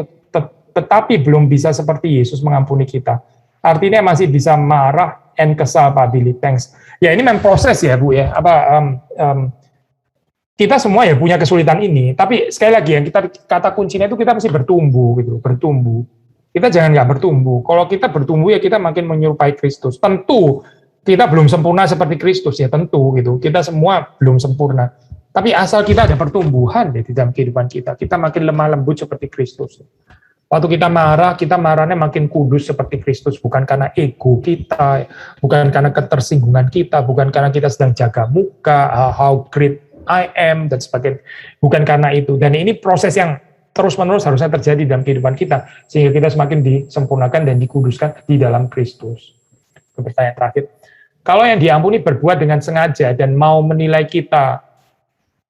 tetapi belum bisa seperti Yesus mengampuni kita. Artinya masih bisa marah and kesal Pak Billy. Thanks. Ya ini memang proses ya Bu ya. Kita semua ya punya kesulitan ini. Tapi sekali lagi yang kita kata kuncinya itu kita mesti bertumbuh gitu, bertumbuh. Kita jangan nggak bertumbuh. Kalau kita bertumbuh ya kita makin menyerupai Kristus. Tentu kita belum sempurna seperti Kristus ya tentu gitu. Kita semua belum sempurna. Tapi asal kita ada pertumbuhan di dalam kehidupan kita, kita makin lemah lembut seperti Kristus. Waktu kita marah, kita marahnya makin kudus seperti Kristus, bukan karena ego kita, bukan karena ketersinggungan kita, bukan karena kita sedang jaga muka, how great I am, dan sebagainya. Bukan karena itu. Dan ini proses yang terus-menerus harusnya terjadi dalam kehidupan kita, sehingga kita semakin disempurnakan dan dikuduskan di dalam Kristus. Pertanyaan terakhir. Kalau yang diampuni berbuat dengan sengaja dan mau menilai kita,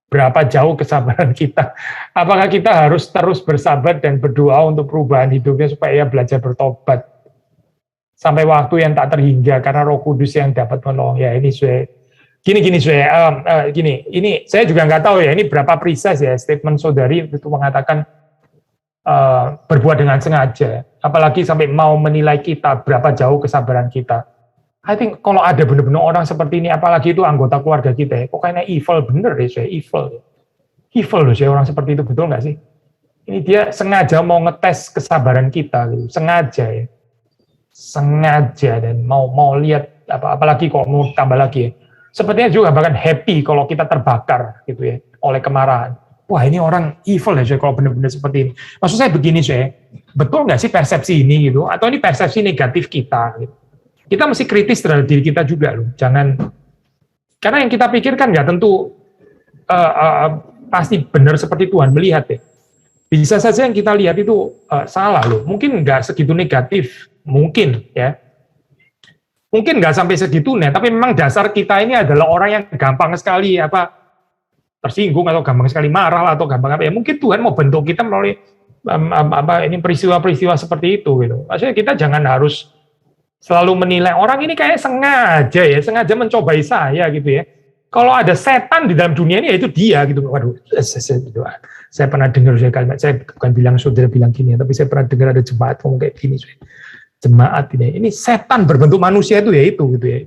berapa jauh kesabaran kita? Apakah kita harus terus bersabar dan berdoa untuk perubahan hidupnya supaya ia belajar bertobat sampai waktu yang tak terhingga karena Roh Kudus yang dapat menolong? Ya ini gini, ini saya juga nggak tahu ya ini berapa precise ya statement saudari itu mengatakan berbuat dengan sengaja, apalagi sampai mau menilai kita berapa jauh kesabaran kita. I think kalau ada benar-benar orang seperti ini, apalagi itu anggota keluarga kita, kok kayaknya evil bener ya, saya evil loh, saya orang seperti itu, betul nggak sih? Ini dia sengaja mau ngetes kesabaran kita, gitu. Sengaja dan mau lihat apalagi kok mau tambah lagi, ya. Sepertinya juga bahkan happy kalau kita terbakar, gitu ya, oleh kemarahan. Wah ini orang evil ya, saya kalau benar-benar seperti ini. Maksud saya begini, saya betul nggak sih persepsi ini gitu, atau ini persepsi negatif kita? Gitu. Kita mesti kritis terhadap diri kita juga loh. Jangan, karena yang kita pikirkan nggak tentu pasti benar seperti Tuhan melihat ya. Bisa saja yang kita lihat itu salah loh. Mungkin nggak segitu negatif, mungkin ya. Mungkin nggak sampai segitunya, tapi memang dasar kita ini adalah orang yang gampang sekali tersinggung atau gampang sekali marah atau gampang apa ya. Mungkin Tuhan mau bentuk kita melalui ini peristiwa-peristiwa seperti itu gitu. Maksudnya kita jangan harus selalu menilai orang ini kayak sengaja mencobai saya gitu ya. Kalau ada setan di dalam dunia ini ya itu dia gitu. Waduh, saya pernah dengar kalimat, saya bukan bilang saudara bilang gini ya, tapi saya pernah dengar ada jemaat ngomong kayak gini. Jemaat ini setan berbentuk manusia itu ya itu gitu ya.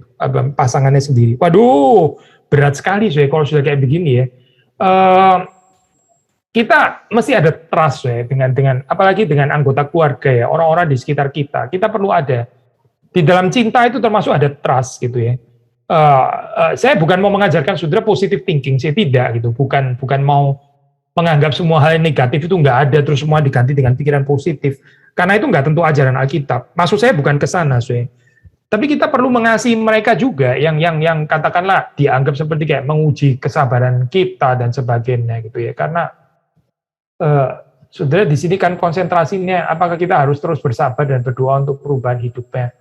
Pasangannya sendiri. Waduh, berat sekali kalau sudah kayak begini ya. Kita mesti ada trust ya dengan apalagi dengan anggota keluarga ya, orang-orang di sekitar kita. Kita perlu ada. Di dalam cinta itu termasuk ada trust gitu ya. Saya bukan mau mengajarkan saudara positive thinking, saya tidak gitu. Bukan mau menganggap semua hal yang negatif itu nggak ada terus semua diganti dengan pikiran positif. Karena itu nggak tentu ajaran Alkitab. Maksud saya bukan ke sana, tapi kita perlu mengasihi mereka juga yang katakanlah dianggap seperti kayak menguji kesabaran kita dan sebagainya gitu ya. Karena saudara di sini kan konsentrasinya apakah kita harus terus bersabar dan berdoa untuk perubahan hidupnya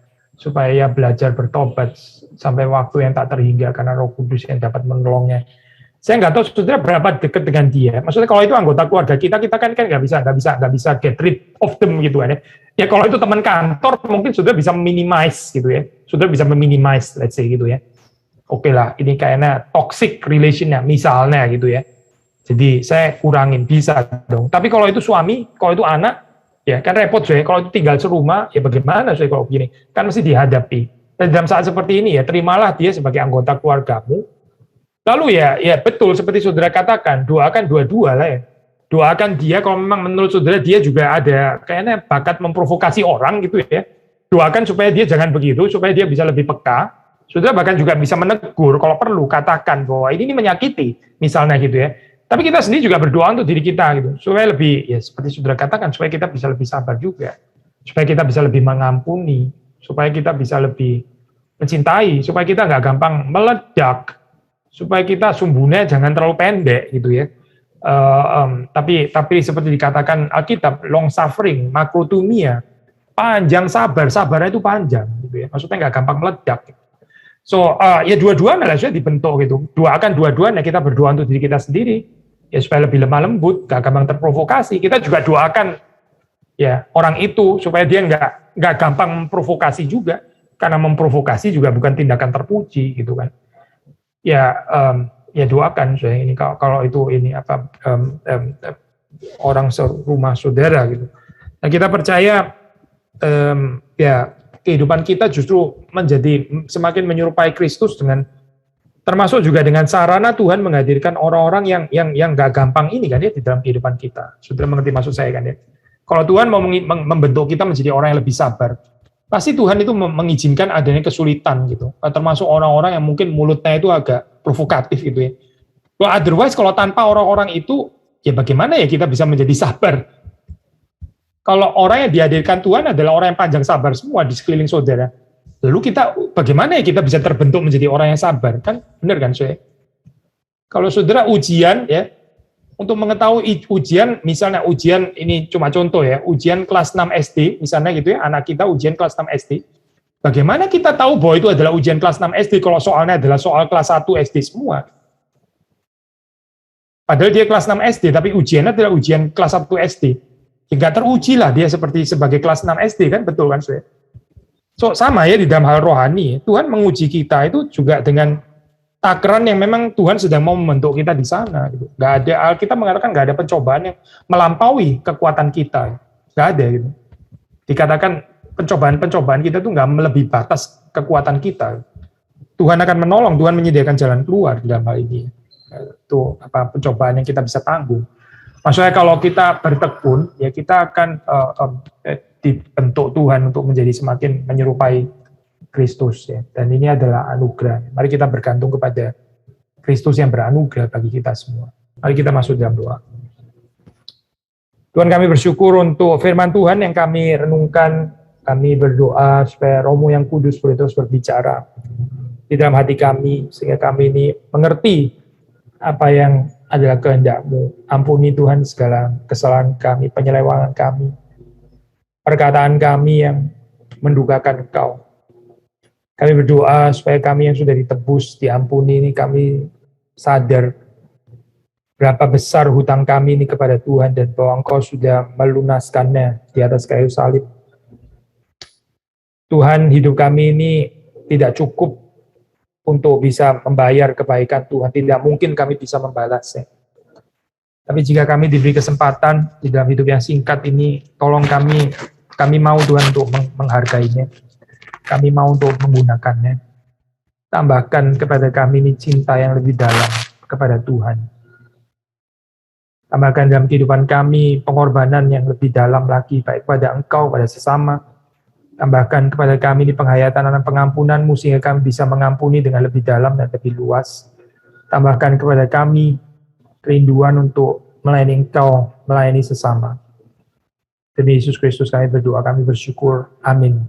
supaya ia belajar bertobat sampai waktu yang tak terhingga karena Roh Kudus yang dapat menolongnya. Saya nggak tahu saudara berapa dekat dengan dia. Maksudnya kalau itu anggota keluarga kita kan nggak bisa get rid of them gitu kan ya. Ya kalau itu teman kantor mungkin saudara bisa minimize gitu ya. Saudara bisa meminimize let's say gitu ya. Oke lah, ini kayaknya toxic relationnya misalnya gitu ya. Jadi saya kurangin bisa dong. Tapi kalau itu suami, kalau itu anak, ya kan repot kalau itu tinggal serumah, ya bagaimana kalau begini? Kan mesti dihadapi. Dan dalam saat seperti ini ya terimalah dia sebagai anggota keluargamu. Lalu ya betul seperti saudara katakan, doakan dua-dua lah ya. Doakan dia kalau memang menurut saudara dia juga ada kayaknya bakat memprovokasi orang gitu ya. Doakan supaya dia jangan begitu, supaya dia bisa lebih peka. Saudara bahkan juga bisa menegur kalau perlu, katakan bahwa ini menyakiti misalnya gitu ya. Tapi kita sendiri juga berdoa untuk diri kita gitu, supaya lebih ya seperti saudara katakan, supaya kita bisa lebih sabar juga, supaya kita bisa lebih mengampuni, supaya kita bisa lebih mencintai, supaya kita nggak gampang meledak, supaya kita sumbunya jangan terlalu pendek gitu ya. Tapi seperti dikatakan Alkitab, long suffering, makrotumia, panjang sabarnya itu panjang gitu ya. Maksudnya nggak gampang meledak. So ya dua-duanya lah sudah dibentuk gitu. Doakan dua-duanya, kita berdoa untuk diri kita sendiri. Ya supaya lebih lemah lembut, gak gampang terprovokasi. Kita juga doakan ya orang itu supaya dia nggak gampang memprovokasi juga, karena memprovokasi juga bukan tindakan terpuji gitu kan. Ya doakan ini kalau itu ini orang serumah saudara gitu. Nah kita percaya ya kehidupan kita justru menjadi semakin menyerupai Kristus termasuk juga dengan sarana Tuhan menghadirkan orang-orang yang gak gampang ini kan ya di dalam kehidupan kita. Sudah mengerti maksud saya kan ya. Kalau Tuhan mau membentuk kita menjadi orang yang lebih sabar, pasti Tuhan itu mengizinkan adanya kesulitan gitu. Termasuk orang-orang yang mungkin mulutnya itu agak provokatif gitu ya. Well, otherwise kalau tanpa orang-orang itu, ya bagaimana ya kita bisa menjadi sabar? Kalau orang yang dihadirkan Tuhan adalah orang yang panjang sabar semua di sekeliling saudara, lalu kita bagaimana ya kita bisa terbentuk menjadi orang yang sabar? Kan benar kan, saudara? Kalau saudara ujian ya, untuk mengetahui ujian, misalnya ujian ini cuma contoh ya, ujian kelas 6 SD, misalnya gitu ya, anak kita ujian kelas 6 SD. Bagaimana kita tahu bahwa itu adalah ujian kelas 6 SD kalau soalnya adalah soal kelas 1 SD semua? Padahal dia kelas 6 SD, tapi ujiannya adalah ujian kelas 1 SD. Hingga teruji lah dia sebagai kelas 6 SD, kan betul kan, saudara? So, sama ya di dalam hal rohani, Tuhan menguji kita itu juga dengan takaran yang memang Tuhan sedang mau membentuk kita di sana. Gitu. Gak ada, Alkitab mengatakan gak ada pencobaan yang melampaui kekuatan kita. Gak ada. Gitu. Dikatakan pencobaan-pencobaan kita tuh gak melebihi batas kekuatan kita. Tuhan akan menolong, Tuhan menyediakan jalan keluar di dalam hal ini. Itu pencobaan yang kita bisa tanggung. Maksudnya kalau kita bertekun, ya kita akan dibentuk Tuhan untuk menjadi semakin menyerupai Kristus ya. Dan ini adalah anugerah. Mari kita bergantung kepada Kristus yang beranugerah bagi kita semua. Mari kita masuk dalam doa. Tuhan, kami bersyukur untuk firman Tuhan yang kami renungkan. Kami berdoa supaya Roh-Mu yang kudus boleh terus berbicara di dalam hati kami, sehingga kami ini mengerti apa yang adalah kehendak-Mu. Ampuni Tuhan segala kesalahan kami, penyelewangan kami, perkataan kami yang mendukakan Engkau. Kami berdoa supaya kami yang sudah ditebus, diampuni ini, kami sadar berapa besar hutang kami ini kepada Tuhan dan bahwa Engkau sudah melunaskannya di atas kayu salib. Tuhan, hidup kami ini tidak cukup untuk bisa membayar kebaikan Tuhan. Tidak mungkin kami bisa membalasnya. Tapi jika kami diberi kesempatan di dalam hidup yang singkat ini, tolong kami mau Tuhan untuk menghargainya. Kami mau untuk menggunakannya. Tambahkan kepada kami ini cinta yang lebih dalam kepada Tuhan. Tambahkan dalam kehidupan kami pengorbanan yang lebih dalam lagi, baik pada Engkau, pada sesama. Tambahkan kepada kami ini penghayatan dan pengampunan-Mu sehingga kami bisa mengampuni dengan lebih dalam dan lebih luas. Tambahkan kepada kami kerinduan untuk melayani Engkau, melayani sesama. Demi Yesus Kristus kami berdoa, kami bersyukur. Amin.